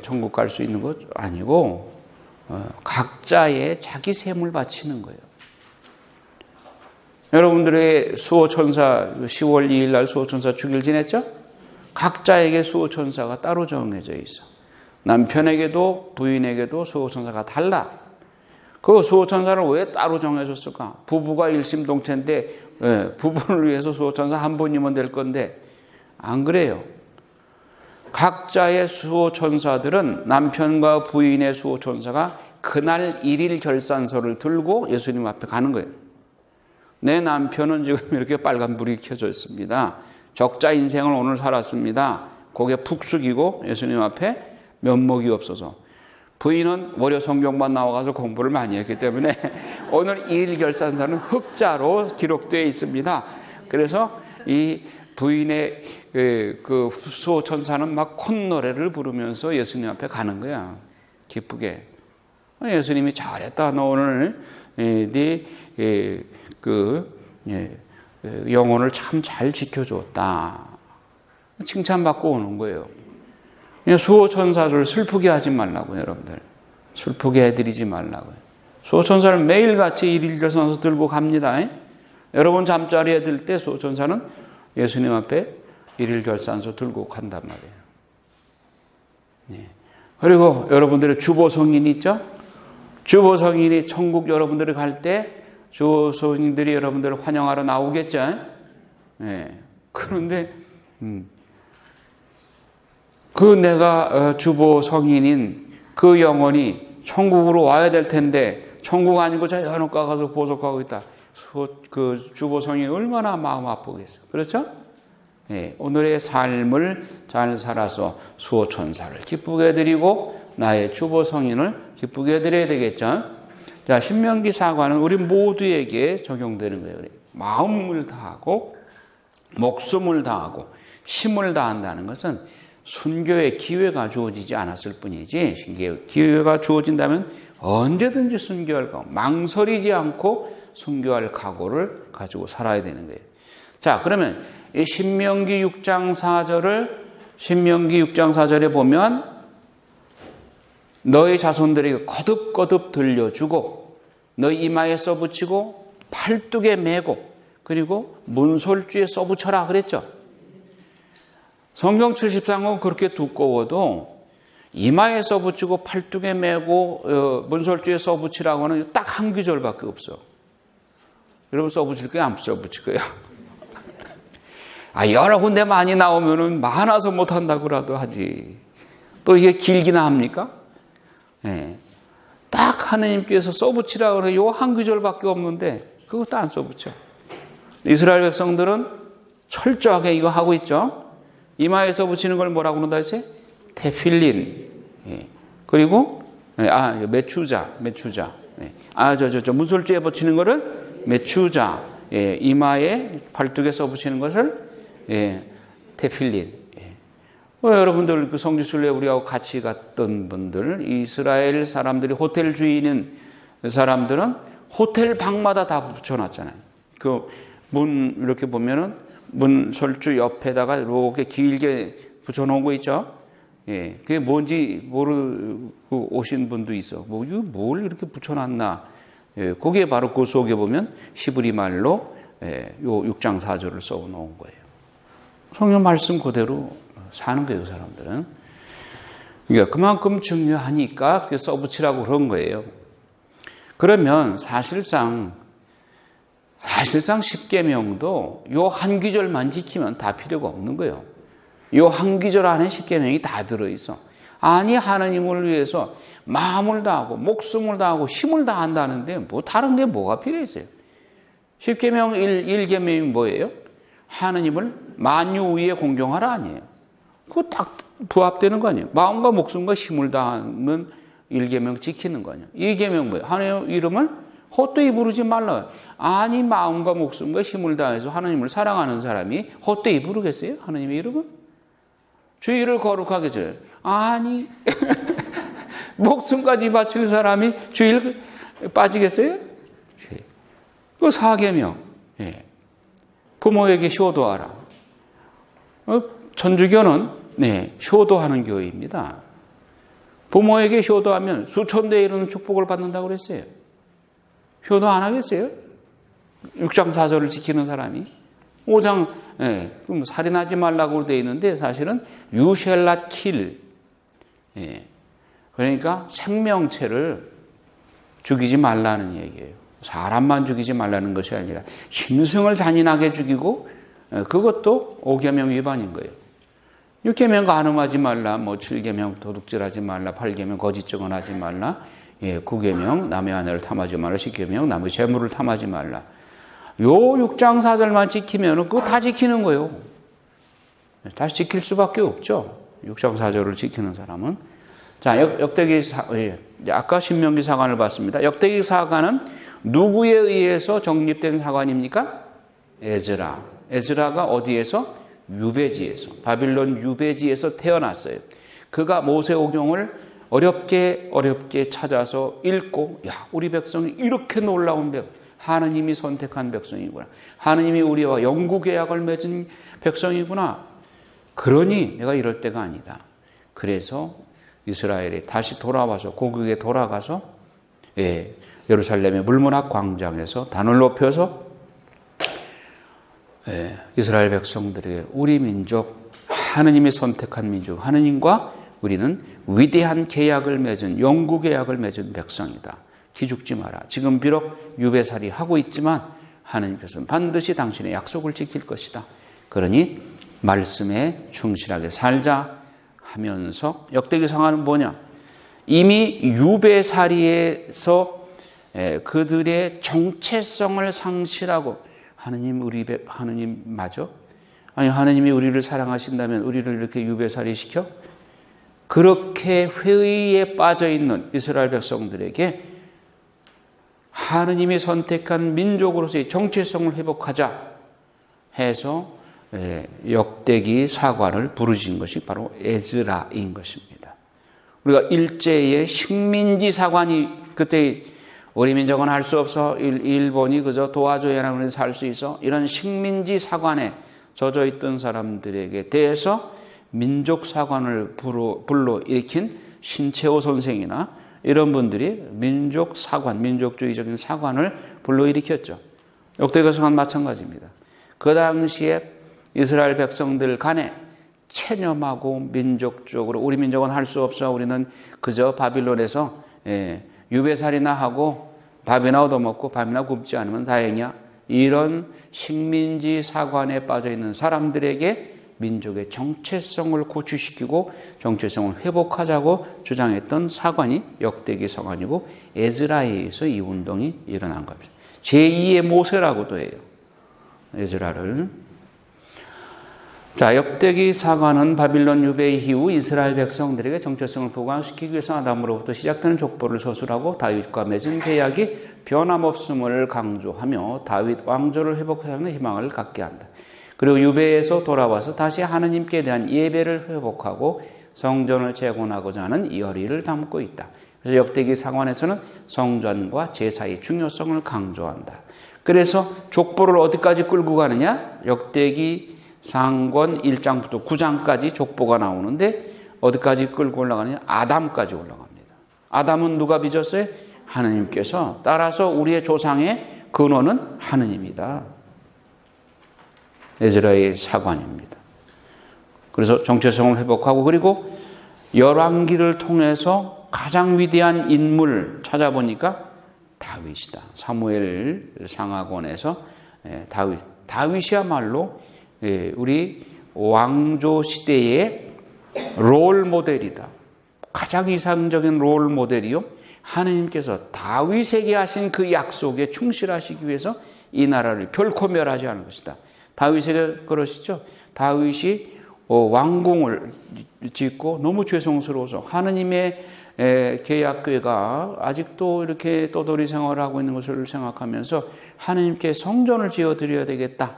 천국 갈 수 있는 것 아니고 각자의 자기 셈을 바치는 거예요. 여러분들의 수호천사 10월 2일 날 수호천사 축일 지냈죠? 각자에게 수호천사가 따로 정해져 있어. 남편에게도 부인에게도 수호천사가 달라. 그 수호천사를 왜 따로 정해줬을까? 부부가 일심동체인데 부부를 위해서 수호천사 한 분이면 될 건데 안 그래요. 각자의 수호천사들은 남편과 부인의 수호천사가 그날 일일 결산서를 들고 예수님 앞에 가는 거예요. 내 남편은 지금 이렇게 빨간불이 켜져 있습니다. 적자 인생을 오늘 살았습니다. 고개 푹 숙이고 예수님 앞에 면목이 없어서. 부인은 월요 성경만 나와가지고 공부를 많이 했기 때문에 오늘 일일 결산서는 흑자로 기록되어 있습니다. 그래서 이 부인의 그 수호천사는 막 콧노래를 부르면서 예수님 앞에 가는 거야. 기쁘게. 예수님이 잘했다. 너 오늘 네 영혼을 참 잘 지켜줬다. 칭찬받고 오는 거예요. 수호천사를 슬프게 하지 말라고요, 여러분들. 슬프게 해드리지 말라고요. 수호천사를 매일같이 일일결산서 들고 갑니다. 여러분 잠자리에 들 때 수호천사는 예수님 앞에 일일결산서 들고 간단 말이에요. 네. 그리고 여러분들의 주보성인 있죠? 주보성인이 천국 여러분들이 갈 때 주보성인들이 여러분들을 환영하러 나오겠죠? 네. 그런데 내가 주보성인인 그 영혼이 천국으로 와야 될 텐데 천국 아니고 저 연옥가 가서 보석하고 있다. 그 주보성이 얼마나 마음 아프겠어요. 그렇죠? 네, 오늘의 삶을 잘 살아서 수호천사를 기쁘게 해드리고 나의 주보성인을 기쁘게 해드려야 되겠죠. 자, 신명기 사과는 우리 모두에게 적용되는 거예요. 마음을 다하고 목숨을 다하고 힘을 다한다는 것은 순교의 기회가 주어지지 않았을 뿐이지, 기회가 주어진다면 언제든지 순교할 각오, 망설이지 않고 순교할 각오를 가지고 살아야 되는 거예요. 자, 그러면 이 신명기 6장 4절에 보면 너희 자손들에게 거듭거듭 들려주고 너희 이마에 써붙이고 팔뚝에 메고 그리고 문솔주에 써붙여라 그랬죠. 성경 70장은 그렇게 두꺼워도 이마에 써붙이고 팔뚝에 메고 문솔주에 써붙이라고 하는 딱 한 구절밖에 없어. 여러분 써붙일 거야? 안 써붙일 거야? 여러 군데 많이 나오면은 많아서 못한다고라도 하지. 또 이게 길기나 합니까? 네. 딱 하나님께서 써붙이라고 하는 요 한 구절밖에 없는데 그것도 안 써붙여. 이스라엘 백성들은 철저하게 이거 하고 있죠. 이마에 써붙이는 걸 뭐라고 그런다 했어요? 테필린. 예. 그리고 메추자. 예. 문솔주에 붙이는 거를 메추자. 예. 이마에 팔뚝에 써붙이는 것을 테필린. 예. 여러분들 그 성지순례 우리하고 같이 갔던 분들, 이스라엘 사람들이 호텔 주인인 사람들은 호텔 방마다 다 붙여놨잖아요. 그 문 이렇게 보면은 문솔주 옆에다가 이렇게 길게 붙여놓은 거 있죠. 예, 그게 뭔지 모르고 오신 분도 있어. 뭘 이렇게 붙여놨나? 예, 거기에 바로 그 속에 보면 히브리 말로 요 6장 4절을 써놓은 거예요. 성경 말씀 그대로 사는 거예요, 사람들은. 그러니까 그만큼 중요하니까 그게 써붙이라고 그런 거예요. 그러면 사실상 10계명도 요 한 구절만 지키면 다 필요가 없는 거예요. 요 한 구절 안에 10계명이 다 들어있어. 아니, 하나님을 위해서 마음을 다하고 목숨을 다하고 힘을 다한다는데 뭐 다른 게 뭐가 필요했어요? 10계명 1계명이 뭐예요? 하나님을 만유 위에 공경하라 아니에요. 그거 딱 부합되는 거 아니에요. 마음과 목숨과 힘을 다하는 1계명 지키는 거 아니에요. 2계명 뭐예요? 하나님 이름을 헛되이 부르지 말라. 아니, 마음과 목숨과 힘을 다해서 하나님을 사랑하는 사람이 헛되이 부르겠어요? 하나님의 이름을? 주의를 거룩하게 줘요. 아니, 목숨까지 바칠 사람이 주의를 빠지겠어요? 그 4계명. 예. 부모에게 효도하라. 천주교는 효도하는 교회입니다. 부모에게 효도하면 수천 대에 이르는 축복을 받는다고 그랬어요. 효도 안 하겠어요? 6장 4절을 지키는 사람이 5장 그럼 살인하지 말라고 되어 있는데 사실은 you shall not kill. 그러니까 생명체를 죽이지 말라는 얘기예요. 사람만 죽이지 말라는 것이 아니라 짐승을 잔인하게 죽이고 그것도 5계명 위반인 거예요. 6계명 간음하지 말라, 7계명 도둑질하지 말라, 8계명 거짓 증언하지 말라, 9계명 남의 아내를 탐하지 말라, 10계명 남의 재물을 탐하지 말라. 요 6장 4절만 지키면 그거 다 지키는 거예요. 다시 지킬 수밖에 없죠. 6장 4절을 지키는 사람은. 자, 아까 신명기 사관을 봤습니다. 역대기 사관은 누구에 의해서 정립된 사관입니까? 에즈라. 에즈라가 어디에서? 유배지에서, 바빌론 유배지에서 태어났어요. 그가 모세오경을 어렵게 찾아서 읽고, 야, 우리 백성이 이렇게 놀라운 하느님이 선택한 백성이구나. 하느님이 우리와 영구계약을 맺은 백성이구나. 그러니 내가 이럴 때가 아니다. 그래서 이스라엘이 다시 돌아와서, 고국에 돌아가서, 예루살렘의 물문학 광장에서 단을 높여서 이스라엘 백성들에게 우리 민족, 하느님이 선택한 민족, 하느님과 우리는 위대한 계약을 맺은, 영구 계약을 맺은 백성이다. 기죽지 마라. 지금 비록 유배살이 하고 있지만 하느님께서는 반드시 당신의 약속을 지킬 것이다. 그러니 말씀에 충실하게 살자 하면서, 역대기상하는 뭐냐? 이미 유배살이에서 그들의 정체성을 상실하고, 하느님 맞아? 아니, 하느님이 우리를 사랑하신다면 우리를 이렇게 유배살이 시켜? 그렇게 회의에 빠져 있는 이스라엘 백성들에게 하느님이 선택한 민족으로서의 정체성을 회복하자 해서 역대기 사관을 부르신 것이 바로 에즈라인 것입니다. 우리가 일제의 식민지 사관이, 그때 우리 민족은 할 수 없어, 일본이 그저 도와줘야만 우리는 살 수 있어, 이런 식민지 사관에 젖어 있던 사람들에게 대해서 민족 사관을 불러 일으킨 신채호 선생이나 이런 분들이 민족 사관, 민족주의적인 사관을 불러 일으켰죠. 역대기 사관 마찬가지입니다. 그 당시에 이스라엘 백성들 간에 체념하고 민족적으로 우리 민족은 할 수 없어, 우리는 그저 바빌론에서 유배살이나 하고 밥이나 얻어먹고 밥이나 굽지 않으면 다행이야, 이런 식민지 사관에 빠져있는 사람들에게 민족의 정체성을 고취시키고 정체성을 회복하자고 주장했던 사관이 역대기 사관이고, 에즈라에 의해서 이 운동이 일어난 겁니다. 제2의 모세라고도 해요, 에즈라를. 자, 역대기 사관은 바빌론 유배 이후 이스라엘 백성들에게 정체성을 보강시키기 위해서 아담으로부터 시작되는 족보를 서술하고 다윗과 맺은 계약이 변함없음을 강조하며 다윗 왕조를 회복하는 희망을 갖게 한다. 그리고 유배에서 돌아와서 다시 하느님께 대한 예배를 회복하고 성전을 재건하고자 하는 열의를 담고 있다. 그래서 역대기 사관에서는 성전과 제사의 중요성을 강조한다. 그래서 족보를 어디까지 끌고 가느냐? 역대기 상권 1장부터 9장까지 족보가 나오는데 어디까지 끌고 올라가느냐? 아담까지 올라갑니다. 아담은 누가 빚었어요? 하느님께서. 따라서 우리의 조상의 근원은 하느님이다. 에즈라의 사관입니다. 그래서 정체성을 회복하고, 그리고 열왕기를 통해서 가장 위대한 인물 찾아보니까 다윗이다. 사무엘 상하권에서 다윗이야말로 우리 왕조 시대의 롤 모델이다. 가장 이상적인 롤 모델이요, 하느님께서 다윗에게 하신 그 약속에 충실하시기 위해서 이 나라를 결코 멸하지 않을 것이다. 다윗에게 그러시죠. 다윗이 왕궁을 짓고 너무 죄송스러워서 하느님의 계약궤가 아직도 이렇게 떠돌이 생활을 하고 있는 것을 생각하면서 하느님께 성전을 지어드려야 되겠다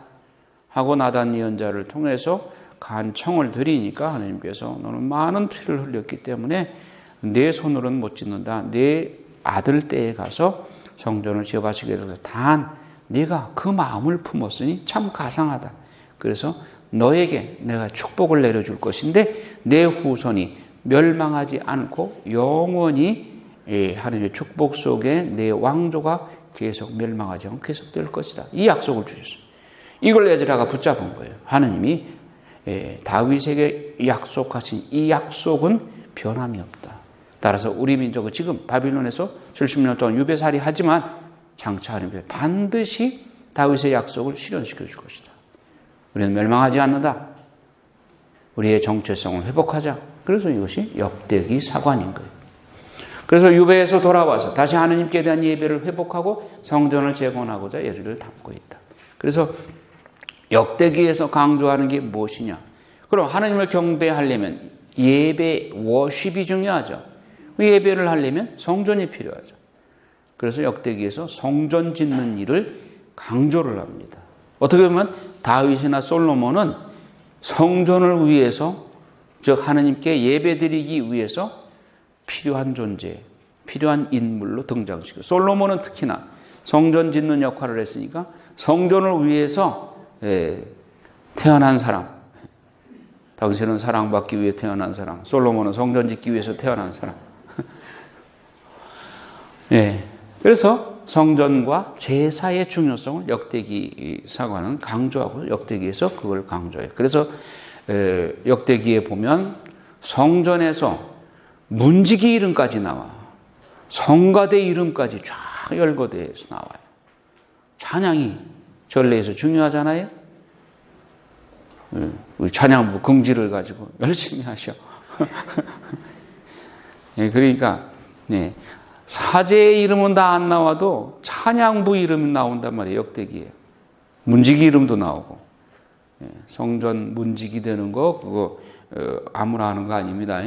하고 나단 예언자를 통해서 간청을 드리니까 하느님께서 너는 많은 피를 흘렸기 때문에 내 손으로는 못 짓는다. 내 아들 때에 가서 성전을 지어바치게 되어서 단 네가 그 마음을 품었으니 참 가상하다. 그래서 너에게 내가 축복을 내려줄 것인데 내 후손이 멸망하지 않고 영원히 하느님의 축복 속에 내 왕조가 계속 멸망하지 않고 계속될 것이다. 이 약속을 주셨어요. 이걸 에즈라가 붙잡은 거예요. 하느님이 다윗에게 약속하신 이 약속은 변함이 없다. 따라서 우리 민족은 지금 바빌론에서 70년 동안 유배살이 하지만 장차 하느님께서 반드시 다윗의 약속을 실현시켜 줄 것이다. 우리는 멸망하지 않는다. 우리의 정체성을 회복하자. 그래서 이것이 역대기 사관인 거예요. 그래서 유배에서 돌아와서 다시 하느님께 대한 예배를 회복하고 성전을 재건하고자 예를 담고 있다. 그래서 역대기에서 강조하는 게 무엇이냐? 그럼 하느님을 경배하려면 예배, 워십이 중요하죠. 예배를 하려면 성전이 필요하죠. 그래서 역대기에서 성전 짓는 일을 강조를 합니다. 어떻게 보면 다윗이나 솔로몬은 성전을 위해서, 즉 하느님께 예배드리기 위해서 필요한 존재, 필요한 인물로 등장시키고, 솔로몬은 특히나 성전 짓는 역할을 했으니까 성전을 위해서 태어난 사람, 당신은 사랑받기 위해 태어난 사람, 솔로몬은 성전 짓기 위해서 태어난 사람. 그래서 성전과 제사의 중요성을 역대기 사관은 강조하고 역대기에서 그걸 강조해요. 그래서 역대기에 보면 성전에서 문지기 이름까지 나와, 성가대 이름까지 쫙 열거돼서 나와요. 찬양이 전례에서 중요하잖아요. 우리 찬양부 긍지를 가지고 열심히 하셔. 그러니까 사제의 이름은 다 안 나와도 찬양부 이름이 나온단 말이에요. 역대기에 문지기 이름도 나오고. 성전 문지기 되는 거 그거 아무나 하는 거 아닙니다.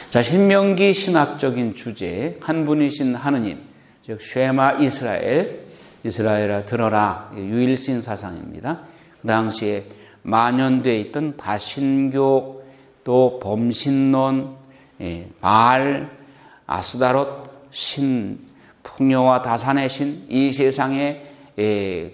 자, 신명기 신학적인 주제, 한 분이신 하느님, 즉 쉐마 이스라엘, 이스라엘아 들어라, 유일신 사상입니다. 그 당시에 만연되어 있던 다신교, 또 범신론, 바알, 아스다롯 신, 풍요와 다산의 신, 이 세상에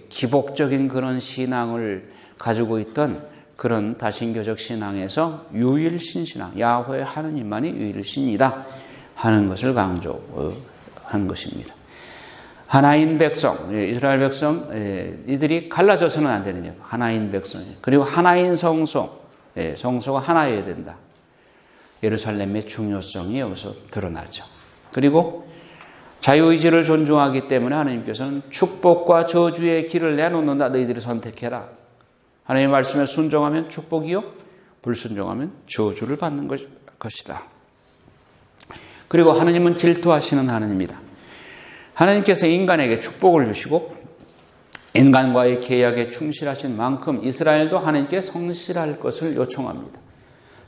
기복적인 그런 신앙을 가지고 있던 그런 다신교적 신앙에서 유일신 신앙, 야훼 하느님만이 유일신이다 하는 것을 강조한 것입니다. 하나인 백성, 이스라엘 백성, 이들이 갈라져서는 안 되느냐. 하나인 백성, 그리고 하나인 성소, 성소가 하나여야 된다. 예루살렘의 중요성이 여기서 드러나죠. 그리고 자유의지를 존중하기 때문에 하나님께서는 축복과 저주의 길을 내놓는다. 너희들이 선택해라. 하나님의 말씀에 순종하면 축복이요, 불순종하면 저주를 받는 것이다. 그리고 하나님은 질투하시는 하나님이다. 하나님께서 인간에게 축복을 주시고 인간과의 계약에 충실하신 만큼 이스라엘도 하나님께 성실할 것을 요청합니다.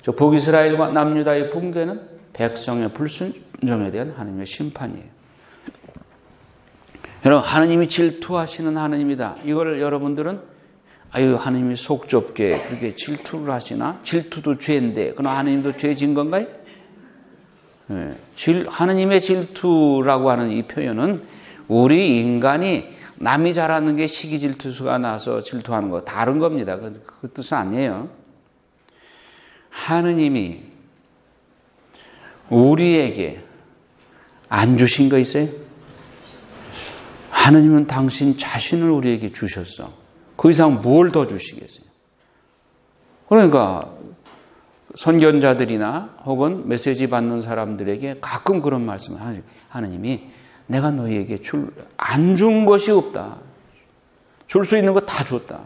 북이스라엘과 남유다의 붕괴는 백성의 불순종에 대한 하나님의 심판이에요. 여러분, 하나님이 질투하시는 하나님이다. 이걸 여러분들은 하나님이 속 좁게 그렇게 질투를 하시나? 질투도 죄인데 그럼 하나님도 죄진 건가요? 하나님의 질투라고 하는 이 표현은 우리 인간이 남이 잘하는 게 시기 질투수가 나서 질투하는 거 다른 겁니다. 그 뜻은 아니에요. 하느님이 우리에게 안 주신 거 있어요? 하느님은 당신 자신을 우리에게 주셨어. 그 이상 뭘 더 주시겠어요? 그러니까 선견자들이나 혹은 메시지 받는 사람들에게 가끔 그런 말씀을 하죠. 하느님이 내가 너희에게 안 준 것이 없다. 줄 수 있는 거 다 줬다.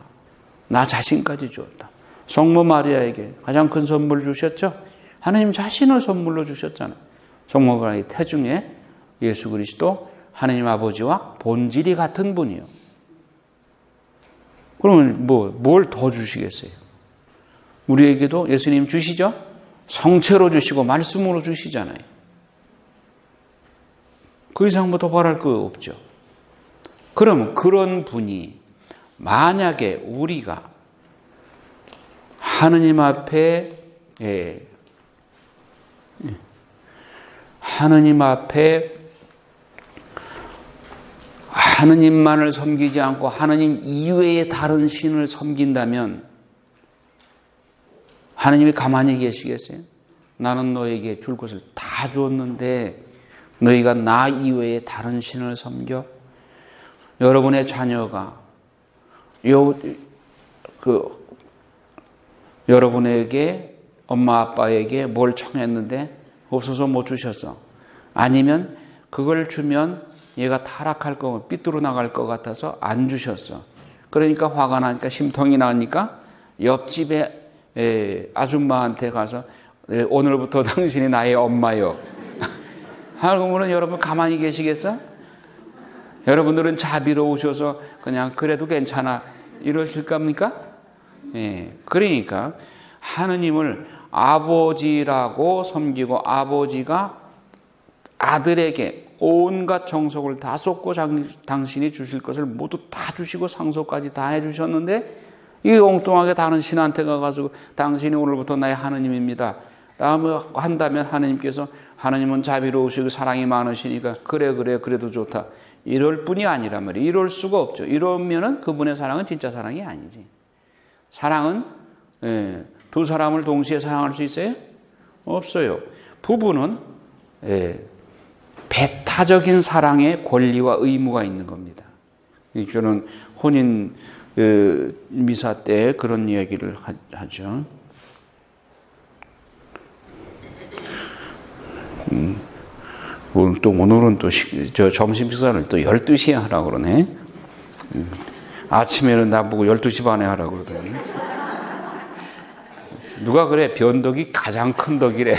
나 자신까지 줬다. 성모 마리아에게 가장 큰 선물 주셨죠? 하나님 자신을 선물로 주셨잖아요. 성모 마리아의 태중에 예수 그리스도 하나님 아버지와 본질이 같은 분이요. 그러면 뭘 더 주시겠어요? 우리에게도 예수님 주시죠? 성체로 주시고 말씀으로 주시잖아요. 그 이상부터 바랄 거 없죠. 그러면 그런 분이 만약에 우리가 하느님 앞에 하느님만을 섬기지 않고 하느님 이외의 다른 신을 섬긴다면 하느님이 가만히 계시겠어요? 나는 너에게 줄 것을 다 주었는데 너희가 나 이외의 다른 신을 섬겨? 여러분의 자녀가 여러분에게 엄마 아빠에게 뭘 청했는데 없어서 못 주셨어. 아니면 그걸 주면 얘가 타락할 거, 삐뚤어 나갈 것 같아서 안 주셨어. 그러니까 화가 나니까 심통이 나니까 옆집에 아줌마한테 가서 오늘부터 당신이 나의 엄마요. 하고는 여러분 가만히 계시겠어? 여러분들은 자비로우셔서 그냥 그래도 괜찮아 이러실 겁니까? 그러니까 하느님을 아버지라고 섬기고 아버지가 아들에게 온갖 정속을 다 쏟고 당신이 주실 것을 모두 다 주시고 상속까지 다 해주셨는데 이 엉뚱하게 다른 신한테 가가지고 당신이 오늘부터 나의 하느님입니다. 한다면 하느님께서 하느님은 자비로우시고 사랑이 많으시니까 그래 그래도 좋다. 이럴 뿐이 아니란 말이에요. 이럴 수가 없죠. 이러면은 그분의 사랑은 진짜 사랑이 아니지. 사랑은 두 사람을 동시에 사랑할 수 있어요? 없어요. 부부는 배타적인 사랑의 권리와 의무가 있는 겁니다. 저는 혼인 미사 때 그런 이야기를 하죠. 오늘은 또 점심 식사를 또 12시에 하라고 그러네. 아침에는 나보고 12시 반에 하라고 그러더니. 누가 그래? 변덕이 가장 큰 덕이래.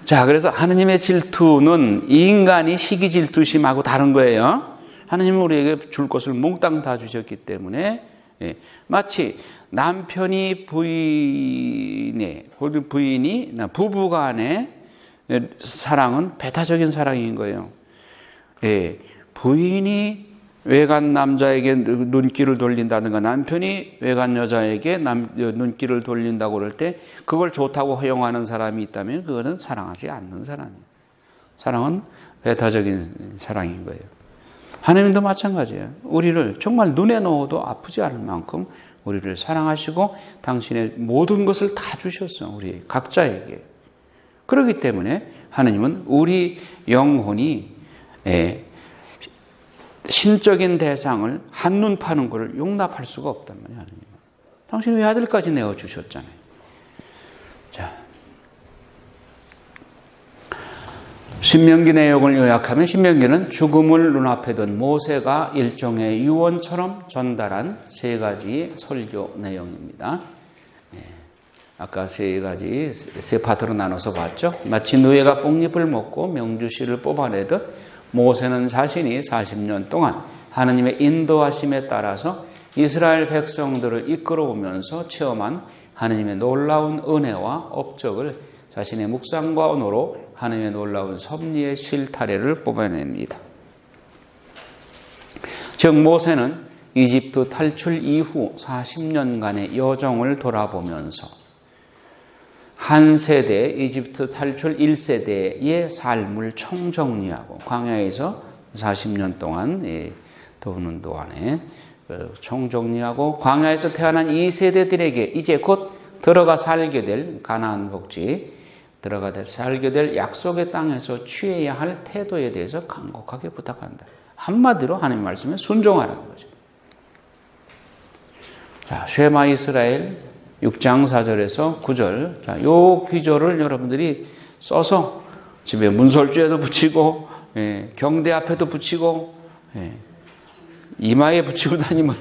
자, 그래서 하느님의 질투는 이 인간이 시기 질투심하고 다른 거예요. 하느님은 우리에게 줄 것을 몽땅 다 주셨기 때문에 마치 남편이 부인이 부부간의 사랑은 배타적인 사랑인 거예요. 부인이 외간 남자에게 눈길을 돌린다든가 남편이 외간 여자에게 눈길을 돌린다고 그럴 때 그걸 좋다고 허용하는 사람이 있다면 그거는 사랑하지 않는 사람이에요. 사랑은 배타적인 사랑인 거예요. 하나님도 마찬가지예요. 우리를 정말 눈에 넣어도 아프지 않을 만큼 우리를 사랑하시고 당신의 모든 것을 다 주셨어. 우리 각자에게. 그렇기 때문에 하나님은 우리 영혼이 신적인 대상을 한눈 파는 것을 용납할 수가 없단 말이에요. 하나님은. 당신 외아들까지 내어주셨잖아요. 자, 신명기 내용을 요약하면 신명기는 죽음을 눈앞에 둔 모세가 일종의 유언처럼 전달한 세 가지 설교 내용입니다. 아까 세 파트로 나눠서 봤죠. 마치 누에가 뽕잎을 먹고 명주씨를 뽑아내듯 모세는 자신이 40년 동안 하느님의 인도하심에 따라서 이스라엘 백성들을 이끌어오면서 체험한 하느님의 놀라운 은혜와 업적을 자신의 묵상과 언어로 하느님의 놀라운 섭리의 실타래를 뽑아냅니다. 즉 모세는 이집트 탈출 이후 40년간의 여정을 돌아보면서 한 세대 이집트 탈출 1세대의 삶을 총정리하고 광야에서 40년 동안 도는 동안에 총정리하고 광야에서 태어난 2세대들에게 이제 곧 들어가 살게 될 가나안 복지 살게 될 약속의 땅에서 취해야 할 태도에 대해서 간곡하게 부탁한다. 한마디로 하나님 말씀에 순종하라는 거죠. 자, 쉐마 이스라엘 6장 4절에서 9절. 자, 요 귀절을 여러분들이 써서 집에 문설주에도 붙이고, 경대 앞에도 붙이고, 이마에 붙이고 다니면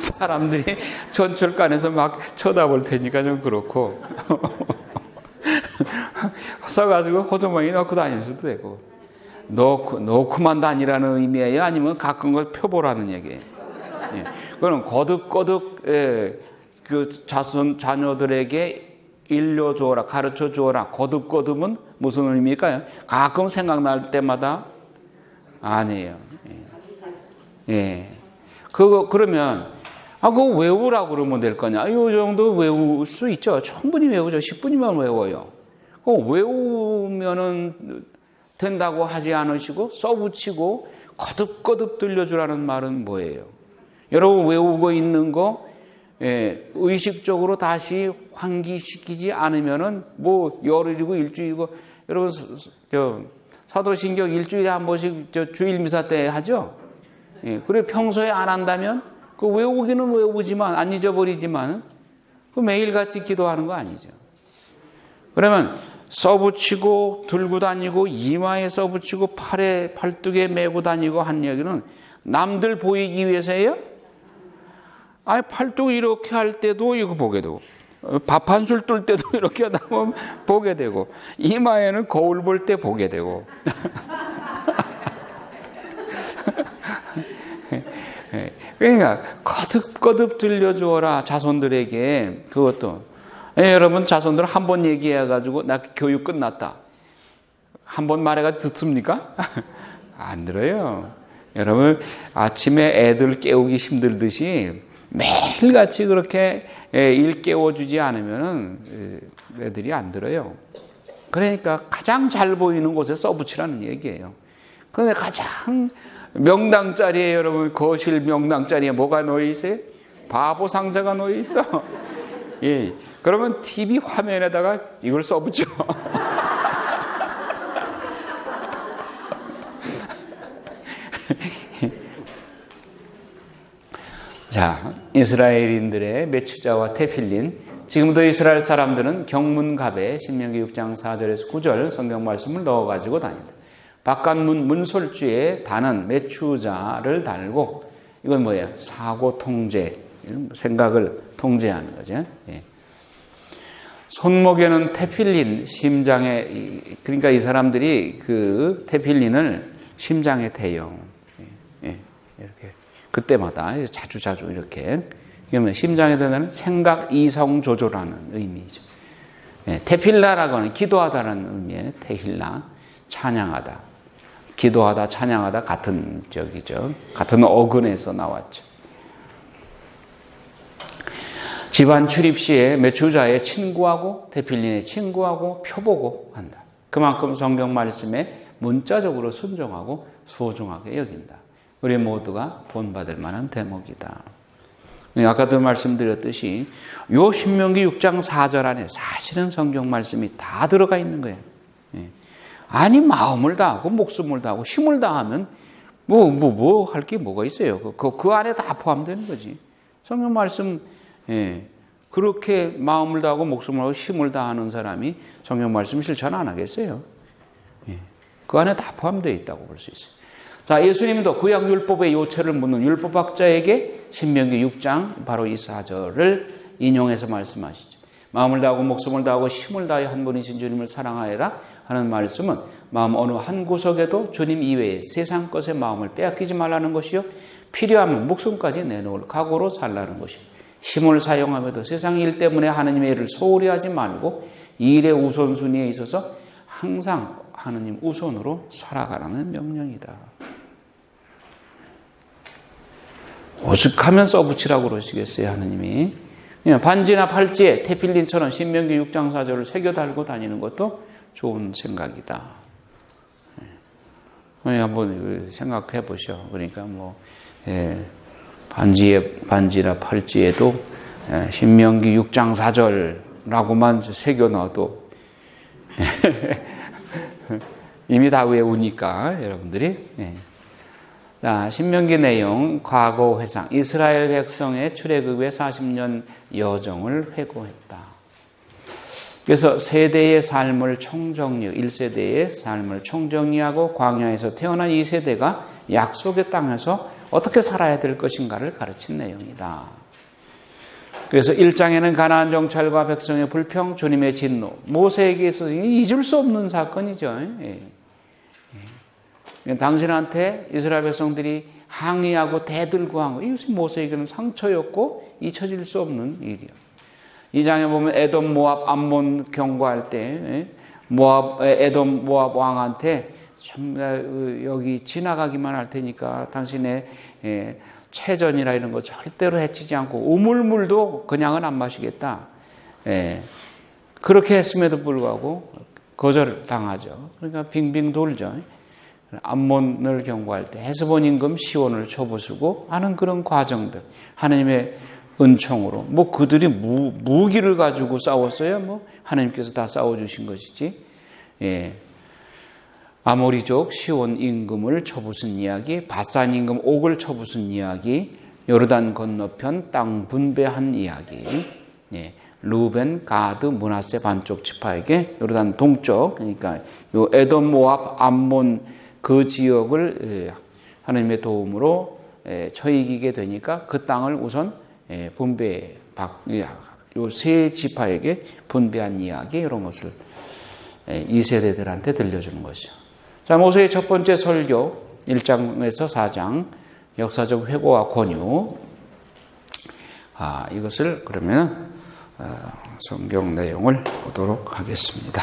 사람들이 전철관에서 막 쳐다볼 테니까 좀 그렇고. 써가지고 호주머니에 넣고 다닐 수도 되고. 놓고만 다니라는 의미예요? 아니면 가끔 걸 펴보라는 얘기예요? 그럼 거듭거듭, 그 자녀들에게 일려주어라, 가르쳐 주어라. 거듭거듭은 무슨 의미일까요? 가끔 생각날 때마다 아니에요. 그러면 그거 외우라고 그러면 될 거냐? 이 정도 외울 수 있죠. 충분히 외우죠. 10분이면 외워요. 그거 외우면은 된다고 하지 않으시고 써붙이고 거듭거듭 들려주라는 말은 뭐예요? 여러분 외우고 있는 거 의식적으로 다시 환기시키지 않으면은 뭐 열흘이고 일주일이고 여러분 사도신경 일주일에 한 번씩 주일 미사 때 하죠. 그래 평소에 안 한다면 그 외우기는 외우지만 안 잊어버리지만 그 매일같이 기도하는 거 아니죠. 그러면 써붙이고 들고 다니고 이마에 써붙이고 팔뚝에 메고 다니고 한 얘기는 남들 보이기 위해서예요? 아니 팔뚝 이렇게 할 때도 이거 보게 되고 밥 한 술 뜰 때도 이렇게 하다 보면 보게 되고 이마에는 거울 볼 때 보게 되고 그러니까 거듭거듭 들려주어라 자손들에게. 그것도 여러분 자손들 한 번 얘기해가지고 나 교육 끝났다. 한 번 말해가 듣습니까? 안 들어요. 여러분 아침에 애들 깨우기 힘들듯이 매일같이 그렇게 일 깨워주지 않으면 애들이 안 들어요. 그러니까 가장 잘 보이는 곳에 써붙이라는 얘기예요. 그런데 가장 명당 자리에 여러분 거실 명당 자리에 뭐가 놓여 있어요? 바보 상자가 놓여 있어. 예. 그러면 TV 화면에다가 이걸 써붙여. 자, 이스라엘인들의 메추자와 테필린. 지금도 이스라엘 사람들은 경문갑에 신명기 6장 4절에서 9절 성경 말씀을 넣어가지고 다닌다. 바깥문 문설주에 다는 메추자를 달고, 이건 뭐예요? 사고 통제, 생각을 통제하는 거죠. 예. 손목에는 테필린, 심장에, 그러니까 이 사람들이 그 테필린을 심장에 대요. 예. 이렇게. 그때마다 자주 이렇게. 그러면 심장에 대한 생각 이성 조절하는 의미죠. 예. 테필라라고 하는 기도하다라는 의미의 테힐라, 찬양하다. 기도하다, 찬양하다 같은 적이죠. 같은 어근에서 나왔죠. 집안 출입 시에 메추자의 친구하고 테필린의 친구하고 표보고 한다. 그만큼 성경 말씀에 문자적으로 순종하고 소중하게 여긴다. 우리 모두가 본받을 만한 대목이다. 아까도 말씀드렸듯이 요 신명기 6장 4절 안에 사실은 성경 말씀이 다 들어가 있는 거예요. 아니 마음을 다하고 목숨을 다하고 힘을 다하면 뭐 할 게 뭐가 있어요. 그 안에 다 포함되는 거지. 성경 말씀 그렇게 마음을 다하고 목숨을 하고 힘을 다하는 사람이 성경 말씀 실천 안 하겠어요. 그 안에 다 포함되어 있다고 볼 수 있어요. 자, 예수님도 구약 율법의 요체를 묻는 율법학자에게 신명기 6장 바로 이 4절을 인용해서 말씀하시죠. 마음을 다하고 목숨을 다하고 힘을 다하여 한 분이신 주님을 사랑하여라 하는 말씀은 마음 어느 한 구석에도 주님 이외에 세상 것에 마음을 빼앗기지 말라는 것이요, 필요하면 목숨까지 내놓을 각오로 살라는 것이요, 힘을 사용하며도 세상 일 때문에 하느님의 일을 소홀히 하지 말고 이 일의 우선순위에 있어서 항상 하느님 우선으로 살아가라는 명령이다. 오죽하면 써붙이라고 그러시겠어요, 하느님이. 반지나 팔찌에 테필린처럼 신명기 6장 4절을 새겨 달고 다니는 것도 좋은 생각이다. 한번 생각해 보셔. 그러니까 반지나 팔찌에도 신명기 6장 4절라고만 새겨 놔도 이미 다 외우니까 여러분들이. 자, 신명기 내용, 과거 회상. 이스라엘 백성의 출애굽의 40년 여정을 회고했다. 그래서 세대의 삶을 총정리, 1세대의 삶을 총정리하고 광야에서 태어난 2세대가 약속의 땅에서 어떻게 살아야 될 것인가를 가르친 내용이다. 그래서 1장에는 가나안 정찰과 백성의 불평, 주님의 진노, 모세에게 있어서 잊을 수 없는 사건이죠. 당신한테 이스라엘 백성들이 항의하고 대들고 한 거, 이것이 모세에게는 상처였고 잊혀질 수 없는 일이요. 2장에 보면 에돔, 모압, 암몬 경고할 때 에돔, 모압 왕한테 여기 지나가기만 할 테니까 당신의 체전이라 이런 거 절대로 해치지 않고 우물물도 그냥은 안 마시겠다. 그렇게 했음에도 불구하고 거절당하죠. 그러니까 빙빙 돌죠. 암몬을 경고할 때 헤스본 임금 시온을 쳐부수고 하는 그런 과정들, 하나님의 은총으로 그들이 무기를 가지고 싸웠어요. 하나님께서 다 싸워주신 것이지. 아모리족 시온 임금을 쳐부순 이야기, 바산 임금 옥을 쳐부순 이야기, 요르단 건너편 땅 분배한 이야기. 루벤, 가드, 므낫세 반쪽 지파에게 요르단 동쪽, 그러니까 요 에돔, 모압, 암몬 그 지역을 하나님의 도움으로 처이기게 되니까 그 땅을 우선 요 세 지파에게 분배한 이야기, 이런 것을 2세대들한테 들려주는 것이죠. 자, 모세의 첫 번째 설교 1장에서 4장 역사적 회고와 권유. 이것을 그러면 성경 내용을 보도록 하겠습니다.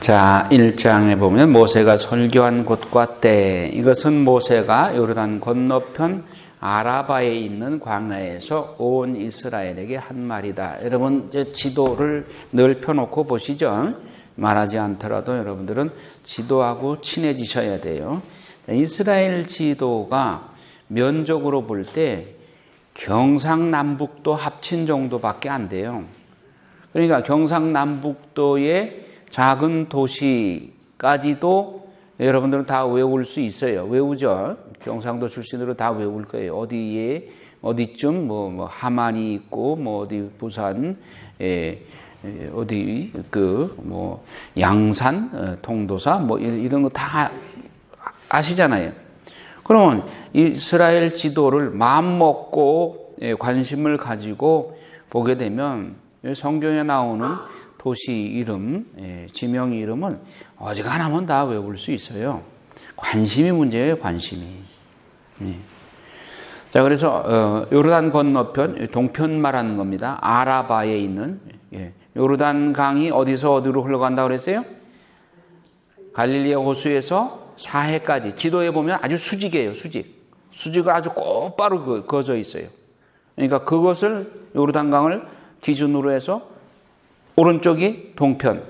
자, 1장에 보면 모세가 설교한 곳과 때, 이것은 모세가 요르단 건너편 아라바에 있는 광야에서 온 이스라엘에게 한 말이다. 여러분 이제 지도를 늘 펴놓고 보시죠. 말하지 않더라도 여러분들은 지도하고 친해지셔야 돼요. 이스라엘 지도가 면적으로 볼 때 경상남북도 합친 정도밖에 안 돼요. 그러니까 경상남북도의 작은 도시까지도 여러분들은 다 외울 수 있어요. 외우죠. 경상도 출신으로 다 외울 거예요. 어디에 어디쯤 뭐 함안이 있고 뭐 어디 부산 어디 뭐 양산 통도사 뭐 이런 거 다 아시잖아요. 그러면 이스라엘 지도를 마음 먹고 관심을 가지고 보게 되면 성경에 나오는 도시 이름, 지명 이름은 어지간하면 다 외울 수 있어요. 관심이 문제예요, 관심이. 자, 그래서 요르단 건너편, 동편 말하는 겁니다. 아라바에 있는 요르단 강이 어디서 어디로 흘러간다고 그랬어요? 갈릴리 호수에서 사해까지. 지도에 보면 아주 수직이에요, 수직. 수직을 아주 곧바로 그어져 있어요. 그러니까 그것을 요르단강을 기준으로 해서 오른쪽이 동편,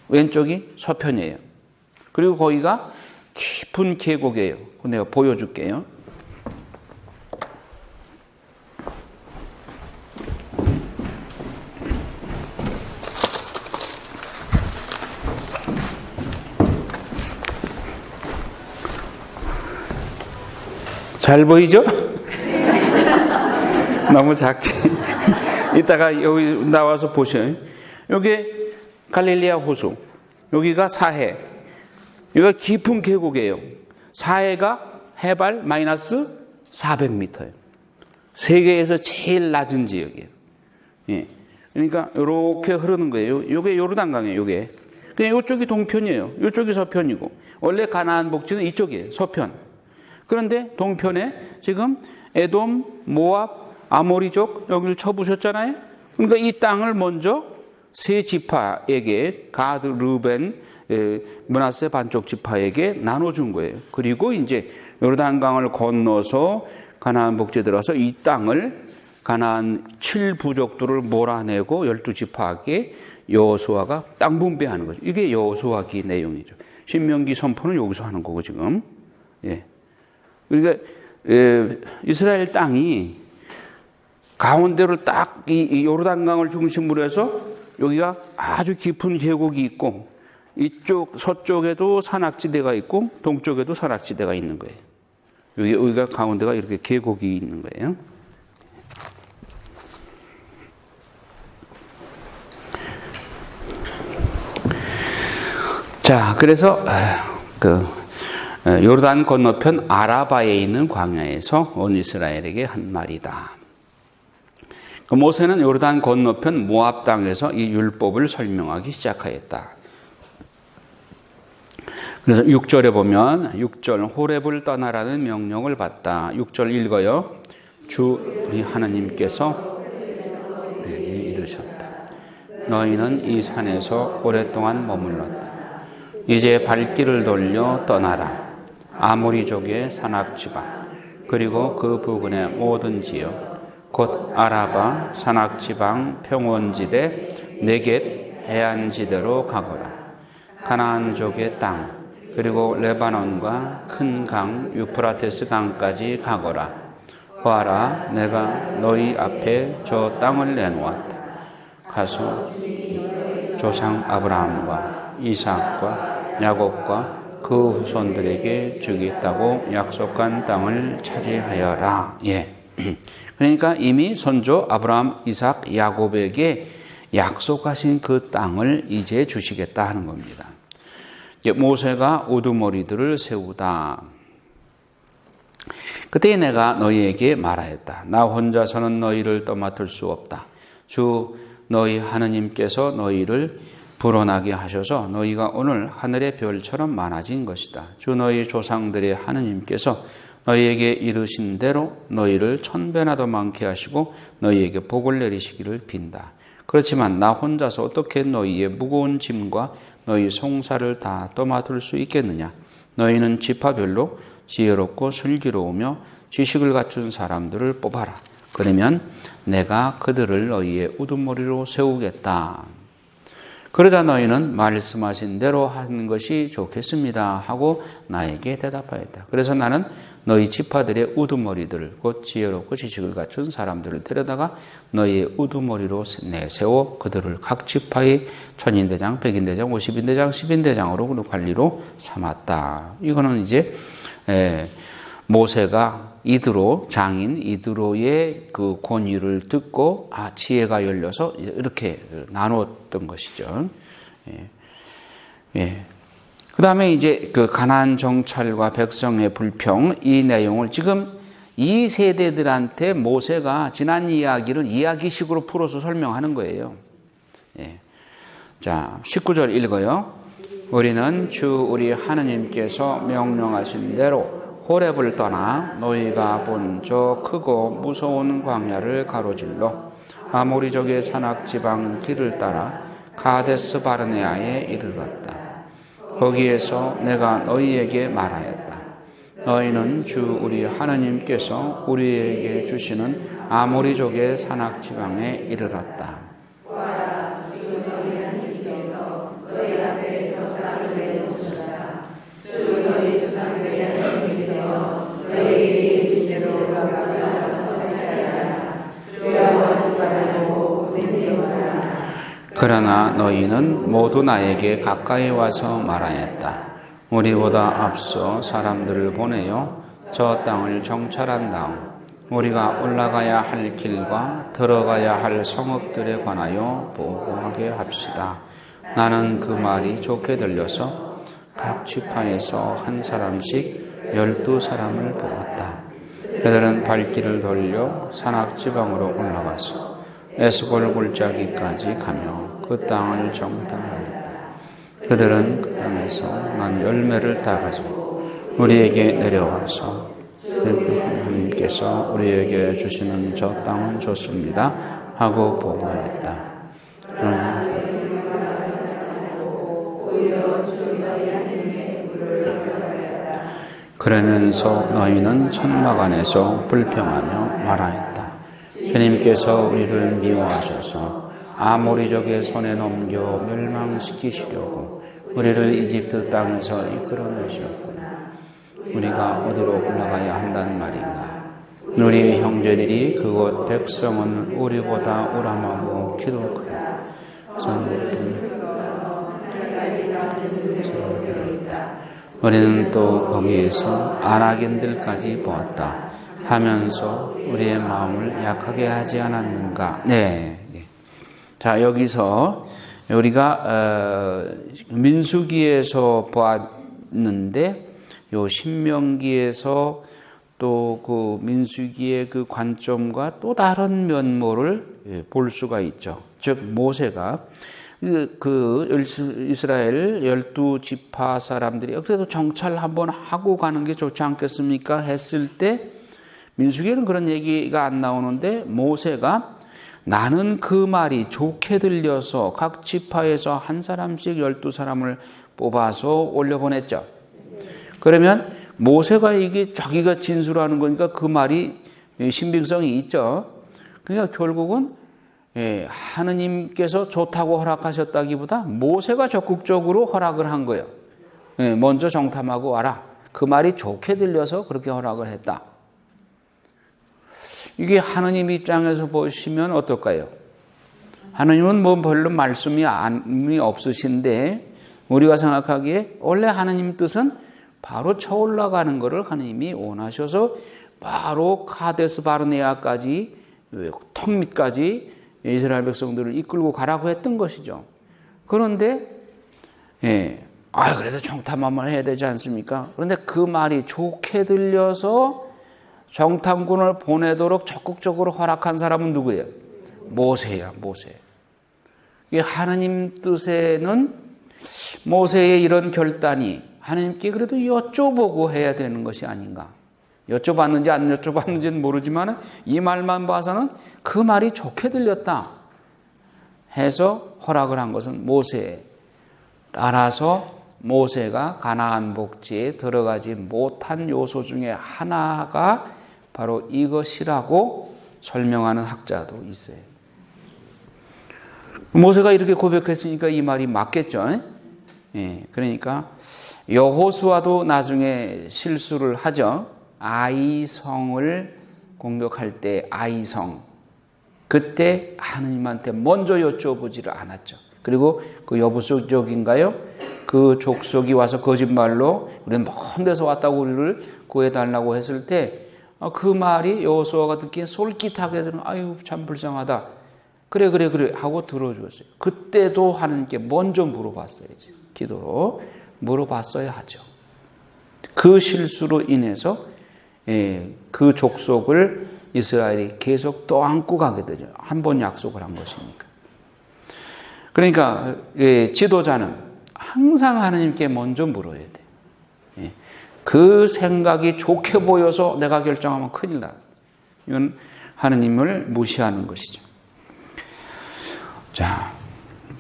왼쪽이 서편이에요. 그리고 거기가 깊은 계곡이에요. 내가 보여줄게요. 잘 보이죠? 너무 작지? 이따가 여기 나와서 보셔요. 여기 갈릴리아 호수, 여기가 사해, 여기가 깊은 계곡이에요. 사해가 해발 마이너스 400m예요. 세계에서 제일 낮은 지역이에요. 예. 그러니까 이렇게 흐르는 거예요. 이게 요르단강이에요. 이게. 그냥 이쪽이 동편이에요. 이쪽이 서편이고 원래 가나안 복지는 이쪽이에요. 서편. 그런데 동편에 지금 에돔, 모압, 아모리족 여기를 쳐부셨잖아요. 그러니까 이 땅을 먼저 세 지파에게 가드, 르벤, 므낫세 반쪽 지파에게 나눠준 거예요. 그리고 이제 요르단강을 건너서 가나안 복지에 들어서 이 땅을 가나안 7부족들을 몰아내고 12지파에게 여호수아가 땅 분배하는 거죠. 이게 여호수아기 내용이죠. 신명기 선포는 여기서 하는 거고 지금. 예. 그러니까 이스라엘 땅이 가운데로 딱 이 요르단강을 중심으로 해서 여기가 아주 깊은 계곡이 있고 이쪽 서쪽에도 산악지대가 있고 동쪽에도 산악지대가 있는 거예요. 여기가 가운데가 이렇게 계곡이 있는 거예요. 자, 그래서 요르단 건너편 아라바에 있는 광야에서 온 이스라엘에게 한 말이다. 모세는 요르단 건너편 모압 땅에서 이 율법을 설명하기 시작하였다. 그래서 6절에 보면 6절 호렙을 떠나라는 명령을 받다. 6절 읽어요. 주 우리 하나님께서 내게 이르셨다. 너희는 이 산에서 오랫동안 머물렀다. 이제 발길을 돌려 떠나라. 아모리족의 산악지방 그리고 그 부근의 모든 지역 곧 아라바 산악지방 평원지대 네겝 해안지대로 가거라. 가나안족의 땅 그리고 레바논과 큰 강 유프라테스 강까지 가거라. 보아라, 내가 너희 앞에 저 땅을 내놓았다. 가서 조상 아브라함과 이삭과 야곱과 그 후손들에게 주겠다고 약속한 땅을 차지하여라. 예. 그러니까 이미 선조 아브라함, 이삭, 야곱에게 약속하신 그 땅을 이제 주시겠다 하는 겁니다. 이제 모세가 우두머리들을 세우다. 그때 내가 너희에게 말하였다. 나 혼자서는 너희를 떠맡을 수 없다. 주 너희 하느님께서 너희를 불어나게 하셔서 너희가 오늘 하늘의 별처럼 많아진 것이다. 주 너희 조상들의 하느님께서 너희에게 이르신 대로 너희를 천배나 더 많게 하시고 너희에게 복을 내리시기를 빈다. 그렇지만 나 혼자서 어떻게 너희의 무거운 짐과 너희 송사를 다 떠맡을 수 있겠느냐? 너희는 지파별로 지혜롭고 슬기로우며 지식을 갖춘 사람들을 뽑아라. 그러면 내가 그들을 너희의 우두머리로 세우겠다. 그러자 너희는 말씀하신 대로 하는 것이 좋겠습니다 하고 나에게 대답하였다. 그래서 나는 너희 지파들의 우두머리들, 곧 지혜롭고 지식을 갖춘 사람들을 데려다가 너희의 우두머리로 내세워 그들을 각 지파의 천인대장, 백인대장, 오십인대장, 십인대장으로 관리로 삼았다. 이거는 이제 모세가 이드로, 장인 이드로의 그 권위를 듣고 지혜가 열려서 이렇게 나눴던 것이죠. 그 다음에 이제 그 가나안 정찰과 백성의 불평, 이 내용을 지금 이 세대들한테 모세가 지난 이야기를 이야기식으로 풀어서 설명하는 거예요. 자, 19절 읽어요. 우리는 주 우리 하느님께서 명령하신 대로 호렙을 떠나 너희가 본 저 크고 무서운 광야를 가로질러 아모리족의 산악지방 길을 따라 가데스 바르네아에 이르렀다. 거기에서 내가 너희에게 말하였다. 너희는 주 우리 하느님께서 우리에게 주시는 아모리족의 산악지방에 이르렀다. 그러나 너희는 모두 나에게 가까이 와서 말하였다. 우리보다 앞서 사람들을 보내어 저 땅을 정찰한 다음 우리가 올라가야 할 길과 들어가야 할 성읍들에 관하여 보고하게 합시다. 나는 그 말이 좋게 들려서 각 지파에서 한 사람씩 12사람을 보았다. 그들은 발길을 돌려 산악지방으로 올라가서 에스골 골짜기까지 가며 그 땅을 정탐하였다. 그들은 그 땅에서 난 열매를 따가지고 우리에게 내려와서 하나님께서 우리에게 주시는 저 땅은 좋습니다 하고 보고하였다. 그러면서 너희는 천막 안에서 불평하며 말하였다. 주님께서 우리를 미워하셔서 아모리족의 손에 넘겨 멸망시키시려고 우리를 이집트 땅에서 이끌어내셨구나. 우리가 어디로 올라가야 한다는 말인가? 우리의 형제들이 그곳 백성은 우리보다 우람하고 키도 크다. 우리는 또 거기에서 아낙인들까지 보았다 하면서 우리의 마음을 약하게 하지 않았는가? 네. 자, 여기서 우리가 민수기에서 보았는데 요 신명기에서 또 그 민수기의 그 관점과 또 다른 면모를 볼 수가 있죠. 즉 모세가 그 이스라엘 12지파 사람들이 그래도 정찰 한번 하고 가는 게 좋지 않겠습니까? 했을 때 민수기에는 그런 얘기가 안 나오는데 모세가 나는 그 말이 좋게 들려서 각 지파에서 한 사람씩 12사람을 뽑아서 올려보냈죠. 그러면 모세가 이게 자기가 진술하는 거니까 그 말이 신빙성이 있죠. 그러니까 결국은 하느님께서 좋다고 허락하셨다기보다 모세가 적극적으로 허락을 한 거예요. 먼저 정탐하고 와라. 그 말이 좋게 들려서 그렇게 허락을 했다. 이게 하느님 입장에서 보시면 어떨까요? 하느님은 뭐 별로 말씀이 없으신데 우리가 생각하기에 원래 하느님 뜻은 바로 쳐올라가는 것을 하느님이 원하셔서 바로 카데스 바르네아까지 턱 밑까지 이스라엘 백성들을 이끌고 가라고 했던 것이죠. 그런데 그래도 정탐 한번 해야 되지 않습니까? 그런데 그 말이 좋게 들려서 정탐군을 보내도록 적극적으로 허락한 사람은 누구예요? 모세야, 모세. 이 하느님 뜻에는 모세의 이런 결단이 하느님께 그래도 여쭤보고 해야 되는 것이 아닌가. 여쭤봤는지 안 여쭤봤는지는 모르지만 이 말만 봐서는 그 말이 좋게 들렸다 해서 허락을 한 것은 모세. 따라서 모세가 가나안 복지에 들어가지 못한 요소 중에 하나가 바로 이것이라고 설명하는 학자도 있어요. 모세가 이렇게 고백했으니까 이 말이 맞겠죠. 예, 그러니까 여호수아도 나중에 실수를 하죠. 아이성을 공격할 때 아이성, 그때 하느님한테 먼저 여쭤보지를 않았죠. 그리고 그 여부족인가요? 그 족속이 와서 거짓말로 우리는 먼 데서 왔다고 우리를 구해달라고 했을 때 그 말이 여호수아가 듣기에 솔깃하게 들으면 아유 참 불쌍하다. 그래 하고 들어줬어요. 그때도 하나님께 먼저 물어봤어야지. 기도로 물어봤어야 하죠. 그 실수로 인해서 그 족속을 이스라엘이 계속 떠안고 가게 되죠. 한 번 약속을 한 것이니까. 그러니까 지도자는 항상 하나님께 먼저 물어야 돼. 그 생각이 좋게 보여서 내가 결정하면 큰일 나. 이건 하나님을 무시하는 것이죠. 자,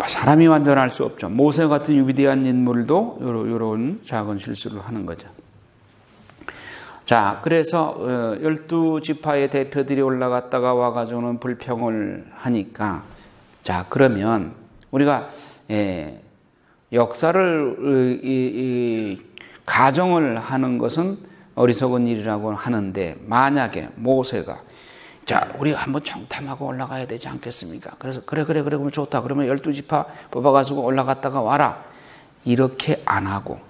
사람이 완전할 수 없죠. 모세 같은 위대한 인물도 이런 작은 실수를 하는 거죠. 자, 그래서 12지파의 대표들이 올라갔다가 와가지고는 불평을 하니까, 자, 그러면 우리가 역사를 가정을 하는 것은 어리석은 일이라고 하는데, 만약에 모세가 자, 우리 한번 정탐하고 올라가야 되지 않겠습니까? 그래서 그래 그러면 좋다. 그러면 12지파 뽑아가지고 올라갔다가 와라. 이렇게 안 하고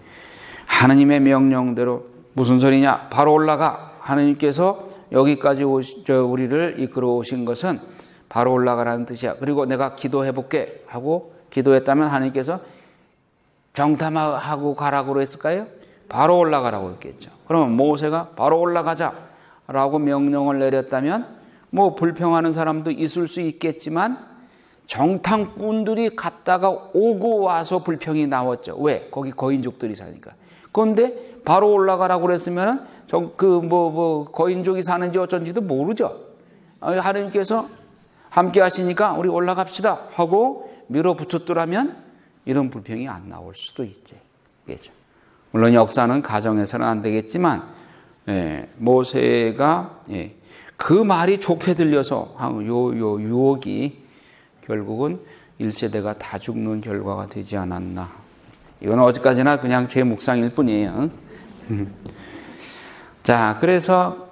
하나님의 명령대로 무슨 소리냐? 바로 올라가. 하나님께서 여기까지 우리를 이끌어 오신 것은 바로 올라가라는 뜻이야. 그리고 내가 기도해 볼게 하고 기도했다면 하나님께서 정탐하고 가라고 했을까요? 바로 올라가라고 했겠죠. 그러면 모세가 바로 올라가자라고 명령을 내렸다면 뭐 불평하는 사람도 있을 수 있겠지만 정탐꾼들이 갔다가 오고 와서 불평이 나왔죠. 왜? 거기 거인족들이 사니까. 그런데 바로 올라가라고 그랬으면 거인족이 사는지 어쩐지도 모르죠. 하나님께서 함께 하시니까 우리 올라갑시다 하고 밀어붙였더라면 이런 불평이 안 나올 수도 있겠죠. 물론 역사는 가정에서는 안 되겠지만 모세가 그 말이 좋게 들려서 요 유혹이 결국은 1세대가 다 죽는 결과가 되지 않았나. 이건 어디까지나 그냥 제 묵상일 뿐이에요. 자, 그래서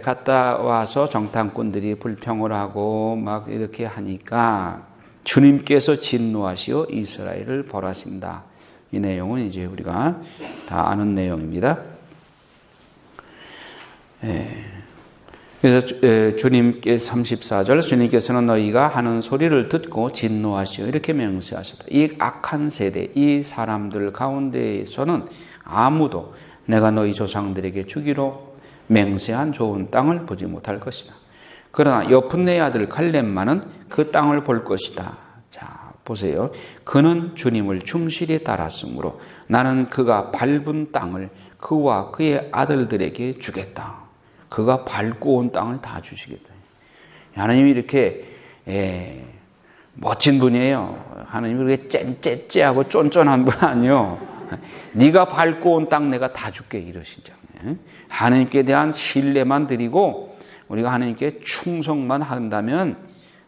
갔다 와서 정탐꾼들이 불평을 하고 막 이렇게 하니까 주님께서 진노하시어 이스라엘을 벌하신다. 이 내용은 이제 우리가 다 아는 내용입니다. 그래서 주님께 34절 주님께서는 너희가 하는 소리를 듣고 진노하시어 이렇게 맹세하셨다. 이 악한 세대, 이 사람들 가운데에서는 아무도 내가 너희 조상들에게 주기로 맹세한 좋은 땅을 보지 못할 것이다. 그러나 여푼네 아들 갈렙만은 그 땅을 볼 것이다. 자, 보세요. 그는 주님을 충실히 따랐으므로 나는 그가 밟은 땅을 그와 그의 아들들에게 주겠다. 그가 밟고 온 땅을 다 주시겠다. 하나님이 이렇게 멋진 분이에요. 하나님이 그렇게 쨍쨍쨍하고 쫀쫀한 분 아니요. 네가 밟고 온 땅 내가 다 줄게 이러시죠. 하나님께 대한 신뢰만 드리고 우리가 하나님께 충성만 한다면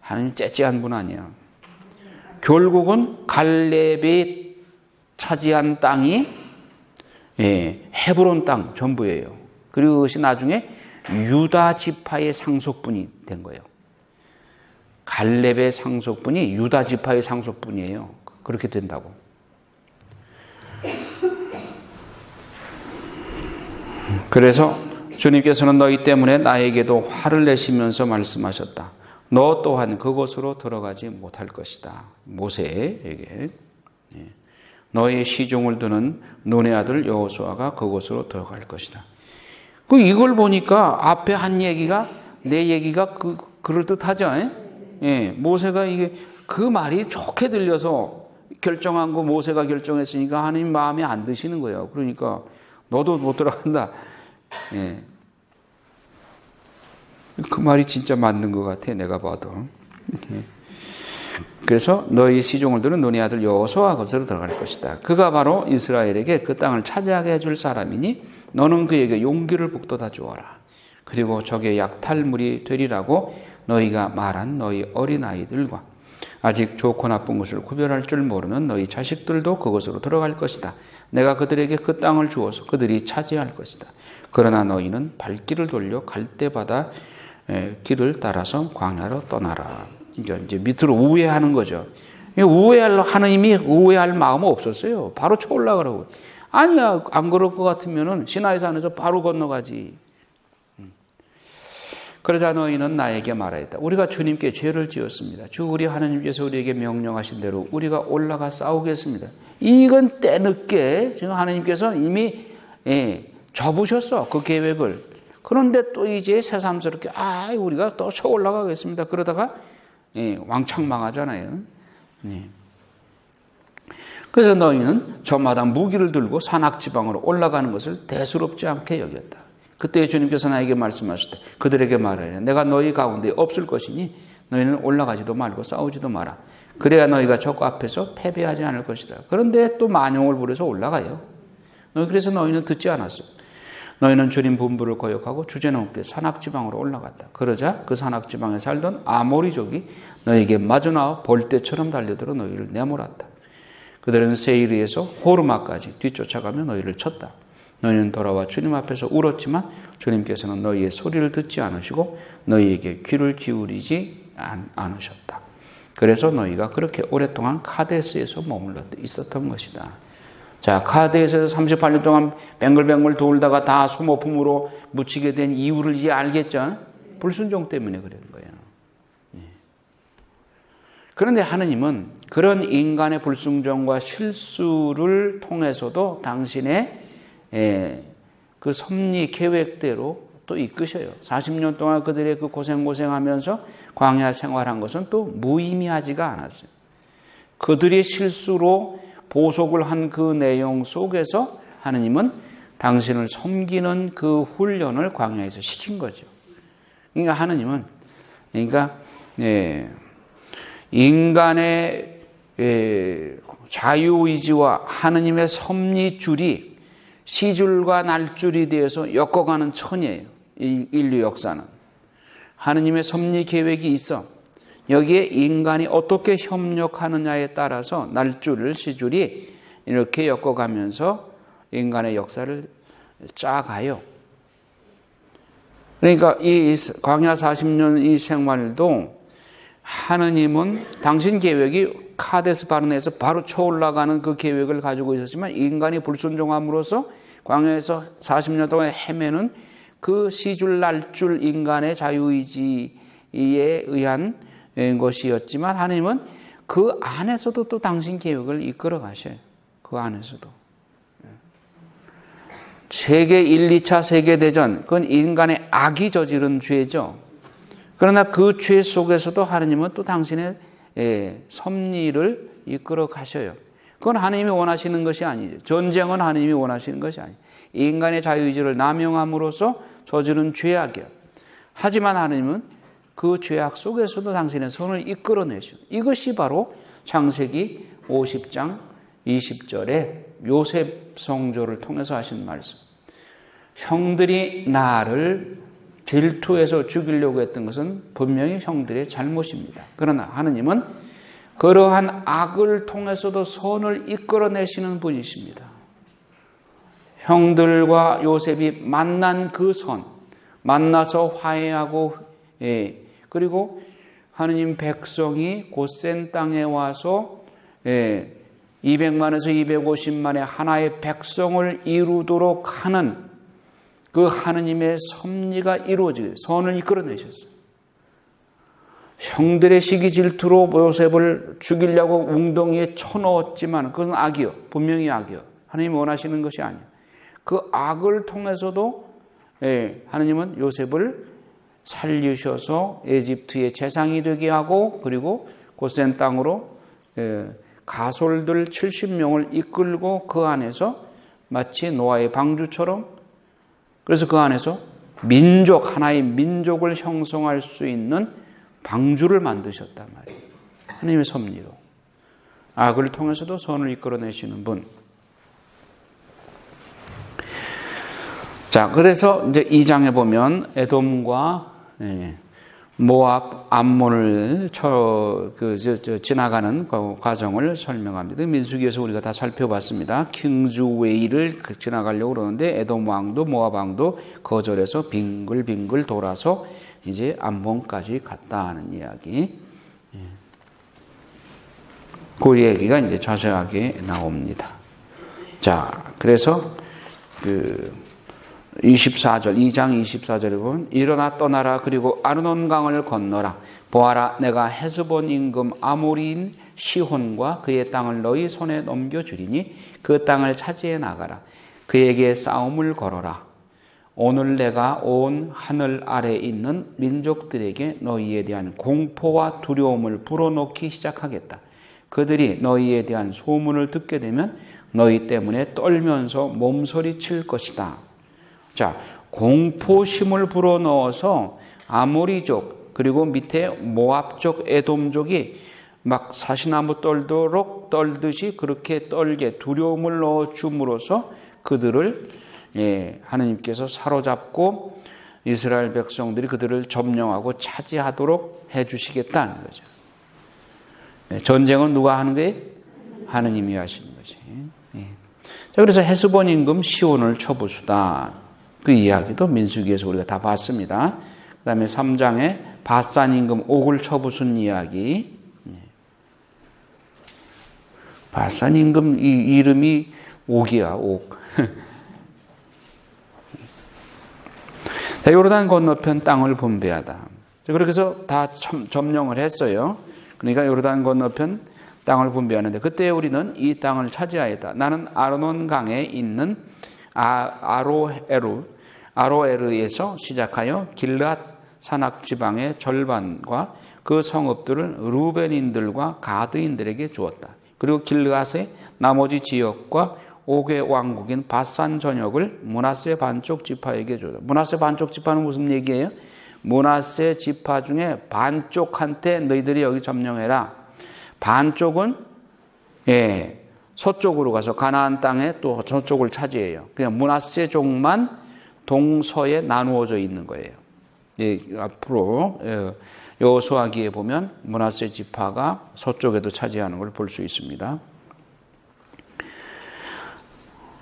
하나님 째째한 분 아니야. 결국은 갈렙이 차지한 땅이 헤브론 땅 전부예요. 그리고 그것이 나중에 유다 지파의 상속분이 된 거예요. 갈렙의 상속분이 유다 지파의 상속분이에요. 그렇게 된다고. 그래서 주님께서는 너희 때문에 나에게도 화를 내시면서 말씀하셨다. 너 또한 그곳으로 들어가지 못할 것이다. 모세에게 너의 시종을 두는 눈의 아들 여호수아가 그곳으로 들어갈 것이다. 이걸 보니까 앞에 한 얘기가 내 얘기가 그럴듯하죠. 모세가 이게 그 말이 좋게 들려서 결정한 거 모세가 결정했으니까 하나님 마음에 안 드시는 거예요. 그러니까 너도 못 들어간다. 그 말이 진짜 맞는 것 같아, 내가 봐도. 그래서 너희 시종을 두는 눈의 아들 여호수아 것으로 들어갈 것이다. 그가 바로 이스라엘에게 그 땅을 차지하게 해줄 사람이니 너는 그에게 용기를 북돋아 주어라. 그리고 적의 약탈물이 되리라고 너희가 말한 너희 어린아이들과 아직 좋고 나쁜 것을 구별할 줄 모르는 너희 자식들도 그곳으로 들어갈 것이다. 내가 그들에게 그 땅을 주어서 그들이 차지할 것이다. 그러나 너희는 발길을 돌려 갈대바다 길을 따라서 광야로 떠나라. 이제 밑으로 우회하는 거죠. 하나님이 우회할 마음은 없었어요. 바로 쳐 올라가라고. 아니야, 안 그럴 것 같으면은 시나이산에서 바로 건너가지. 그러자 너희는 나에게 말하였다. 우리가 주님께 죄를 지었습니다. 주 우리 하나님께서 우리에게 명령하신 대로 우리가 올라가 싸우겠습니다. 이건 때늦게 지금 하나님께서 이미 접으셨어, 그 계획을. 그런데 또 이제 새삼스럽게 우리가 또 쳐 올라가겠습니다. 그러다가 왕창 망하잖아요. 그래서 너희는 저마다 무기를 들고 산악지방으로 올라가는 것을 대수롭지 않게 여겼다. 그때 주님께서 나에게 말씀하셨다. 그들에게 말하라. 내가 너희 가운데 없을 것이니 너희는 올라가지도 말고 싸우지도 마라. 그래야 너희가 적 앞에서 패배하지 않을 것이다. 그런데 또 만용을 부려서 올라가요. 그래서 너희는 듣지 않았어. 너희는 주님 분부를 거역하고 주제넘게 산악지방으로 올라갔다. 그러자 그 산악지방에 살던 아모리족이 너희에게 마주 나와 벌떼처럼 달려들어 너희를 내몰았다. 그들은 세일에서 호르마까지 뒤쫓아가며 너희를 쳤다. 너희는 돌아와 주님 앞에서 울었지만 주님께서는 너희의 소리를 듣지 않으시고 너희에게 귀를 기울이지 않으셨다. 그래서 너희가 그렇게 오랫동안 카데스에서 머물러 있었던 것이다. 자, 카데스에서 38년 동안 뱅글뱅글 돌다가 다 소모품으로 묻히게 된 이유를 이제 알겠죠? 불순종 때문에 그런 거예요. 그런데 하느님은 그런 인간의 불순종과 실수를 통해서도 당신의 그 섭리 계획대로 또 이끄셔요. 40년 동안 그들의 그 고생하면서 광야 생활한 것은 또 무의미하지가 않았어요. 그들의 실수로 보속을 한 그 내용 속에서 하느님은 당신을 섬기는 그 훈련을 광야에서 시킨 거죠. 그러니까 하느님은 인간의 자유의지와 하느님의 섭리줄이 시줄과 날줄이 되어서 엮어가는 천이에요. 인류 역사는. 하느님의 섭리 계획이 있어. 여기에 인간이 어떻게 협력하느냐에 따라서 날줄을, 시줄이 이렇게 엮어가면서 인간의 역사를 짜가요. 그러니까 이 광야 40년 이 생활도 하느님은 당신 계획이 카데스 바르네에서 바로 쳐 올라가는 그 계획을 가지고 있었지만 인간이 불순종함으로써 광야에서 40년 동안 헤매는 그 시줄 날줄 인간의 자유의지에 의한 것이었지만 하느님은 그 안에서도 또 당신 계획을 이끌어 가셔요. 그 안에서도. 세계 1, 2차 세계대전, 그건 인간의 악이 저지른 죄죠. 그러나 그 죄 속에서도 하느님은 또 당신의 섭리를 이끌어 가셔요. 그건 하느님이 원하시는 것이 아니죠. 전쟁은 하느님이 원하시는 것이 아니에요. 인간의 자유의지를 남용함으로써 저지른 죄악이요. 하지만 하느님은 그 죄악 속에서도 당신의 선을 이끌어내셔. 이것이 바로 창세기 50장 20절에 요셉 성조를 통해서 하신 말씀. 형들이 나를 질투해서 죽이려고 했던 것은 분명히 형들의 잘못입니다. 그러나 하느님은 그러한 악을 통해서도 선을 이끌어내시는 분이십니다. 형들과 요셉이 만난 그 선, 만나서 화해하고 그리고 하느님 백성이 곧센 땅에 와서 200만에서 250만의 하나의 백성을 이루도록 하는 그 하느님의 섭리가 이루어지게 선을 이끌어내셨어요. 형들의 시기 질투로 요셉을 죽이려고 웅덩이에 쳐넣었지만 그건 악이요. 분명히 악이요. 하느님이 원하시는 것이 아니에요. 그 악을 통해서도 하느님은 요셉을 살리셔서 에집트의 재상이 되게 하고 그리고 곧센 땅으로 가솔들 70명을 이끌고 그 안에서 마치 노아의 방주처럼 그래서 그 안에서 하나의 민족을 형성할 수 있는 방주를 만드셨단 말이에요. 하나님의 섭리로 악을 통해서도 선을 이끌어내시는 분. 자, 그래서 이제 2장에 보면 에돔과 모압, 암몬을 지나가는 그 과정을 설명합니다. 민수기에서 우리가 다 살펴봤습니다. 킹즈웨이를 지나가려고 그러는데 에돔 왕도 모압 왕도 거절해서 빙글빙글 돌아서 이제 암몬까지 갔다 하는 이야기. 그 얘기가 이제 자세하게 나옵니다. 자, 그래서 24절, 2장 24절에 보면 일어나 떠나라. 그리고 아르논 강을 건너라. 보아라, 내가 헤스본 임금 아모리인 시혼과 그의 땅을 너희 손에 넘겨주리니 그 땅을 차지해 나가라. 그에게 싸움을 걸어라. 오늘 내가 온 하늘 아래에 있는 민족들에게 너희에 대한 공포와 두려움을 불어넣기 시작하겠다. 그들이 너희에 대한 소문을 듣게 되면 너희 때문에 떨면서 몸서리 칠 것이다. 자, 공포심을 불어넣어서 아모리족 그리고 밑에 모압족, 에돔족이 막 사시나무 떨도록 떨듯이 그렇게 떨게 두려움을 넣어줌으로써 그들을 하느님께서 사로잡고 이스라엘 백성들이 그들을 점령하고 차지하도록 해주시겠다는 거죠. 전쟁은 누가 하는 거예요? 하느님이 하시는 거지. 자, 그래서 헤스본 임금 시온을 쳐부수다. 그 이야기도 민수기에서 우리가 다 봤습니다. 그 다음에 3장에 바산 임금 옥을 쳐부순 이야기. 바산 임금 이 이름이 옥이야, 옥. 요르단 건너편 땅을 분배하다. 그렇게 해서 다 점령을 했어요. 그러니까 요르단 건너편 땅을 분배하는데 그때 우리는 이 땅을 차지하였다. 나는 아르논 강에 있는 아로에르에서 시작하여 길앗 산악 지방의 절반과 그 성읍들을 루벤인들과 가드인들에게 주었다. 그리고 길앗의 나머지 지역과 옥의 왕국인 바산 전역을 므낫세 반쪽 지파에게 줬다. 므낫세 반쪽 지파는 무슨 얘기예요? 므낫세 지파 중에 반쪽한테 너희들이 여기 점령해라. 반쪽은 서쪽으로 가서 가나안 땅에 또 저쪽을 차지해요. 그냥 므낫세 족만 동서에 나누어져 있는 거예요. 앞으로 여호수아기에 보면 므낫세 지파가 서쪽에도 차지하는 걸 볼 수 있습니다.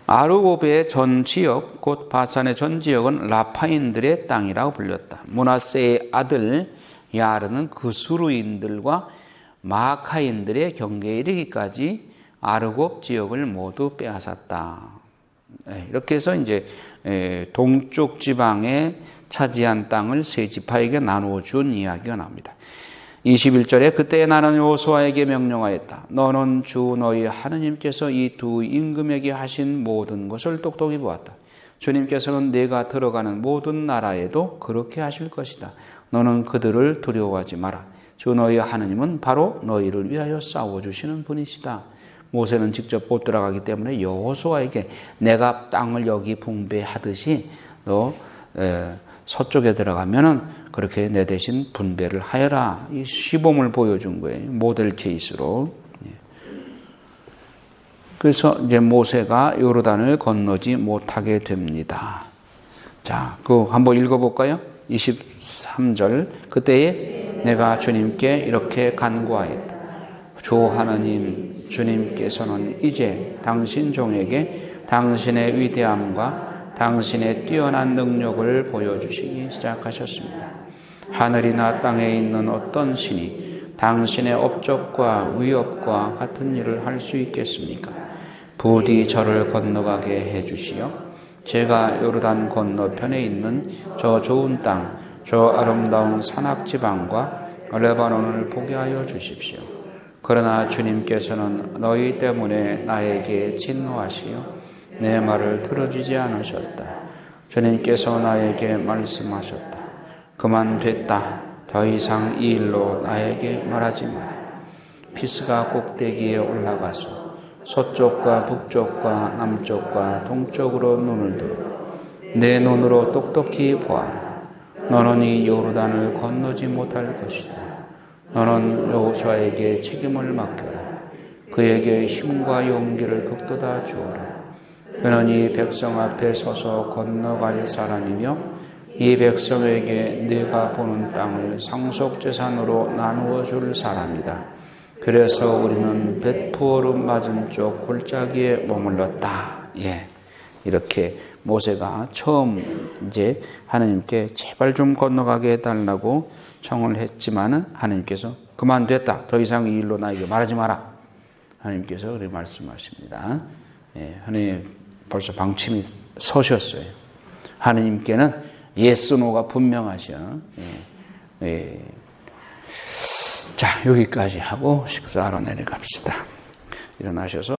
아르고브의 전 지역, 곧 바산의 전 지역은 라파인들의 땅이라고 불렸다. 므낫세의 아들 야르는 그수르인들과 마카인들의 경계에 이르기까지 아르곱 지역을 모두 빼앗았다. 이렇게 해서 이제 동쪽 지방에 차지한 땅을 세 지파에게 나누어 준 이야기가 나옵니다. 21절에 그때 나는 여호수아에게 명령하였다. 너는 주 너희 하느님께서 이 두 임금에게 하신 모든 것을 똑똑히 보았다. 주님께서는 내가 들어가는 모든 나라에도 그렇게 하실 것이다. 너는 그들을 두려워하지 마라. 주 너희 하느님은 바로 너희를 위하여 싸워주시는 분이시다. 모세는 직접 못 들어가기 때문에 여호수아에게 내가 땅을 여기 분배하듯이 너 서쪽에 들어가면은 그렇게 내 대신 분배를 하여라. 이 시범을 보여준 거예요. 모델 케이스로. 그래서 이제 모세가 요르단을 건너지 못하게 됩니다. 자, 그거 한번 읽어볼까요? 23절. 그때에 내가 주님께 이렇게 간구하였다. 주 하나님, 주님께서는 이제 당신 종에게 당신의 위대함과 당신의 뛰어난 능력을 보여주시기 시작하셨습니다. 하늘이나 땅에 있는 어떤 신이 당신의 업적과 위협과 같은 일을 할 수 있겠습니까? 부디 저를 건너가게 해주시어 제가 요르단 건너편에 있는 저 좋은 땅, 저 아름다운 산악지방과 레바논을 보게 하여 주십시오. 그러나 주님께서는 너희 때문에 나에게 진노하시어 내 말을 들어주지 않으셨다. 주님께서 나에게 말씀하셨다. 그만 됐다. 더 이상 이 일로 나에게 말하지 마라. 피스가 꼭대기에 올라가서 서쪽과 북쪽과 남쪽과 동쪽으로 눈을 들어 내 눈으로 똑똑히 보아라. 너는 이 요르단을 건너지 못할 것이다. 너는 여호수아에게 책임을 맡겨라. 그에게 힘과 용기를 북돋아 주어라. 그는 이 백성 앞에 서서 건너갈 사람이며 이 백성에게 네가 보는 땅을 상속재산으로 나누어 줄 사람이다. 그래서 우리는 벳푸어름 맞은쪽 골짜기에 머물렀다. 예, 이렇게 모세가 처음 이제 하나님께 제발 좀 건너가게 해달라고 청을 했지만은 하나님께서 그만됐다. 더 이상 이 일로 나에게 말하지 마라. 하나님께서 그렇게 말씀하십니다. 예, 하나님 벌써 방침이 서셨어요. 하나님께는 예스 노가 분명하셔. 예, 예. 자, 여기까지 하고 식사하러 내려갑시다. 일어나셔서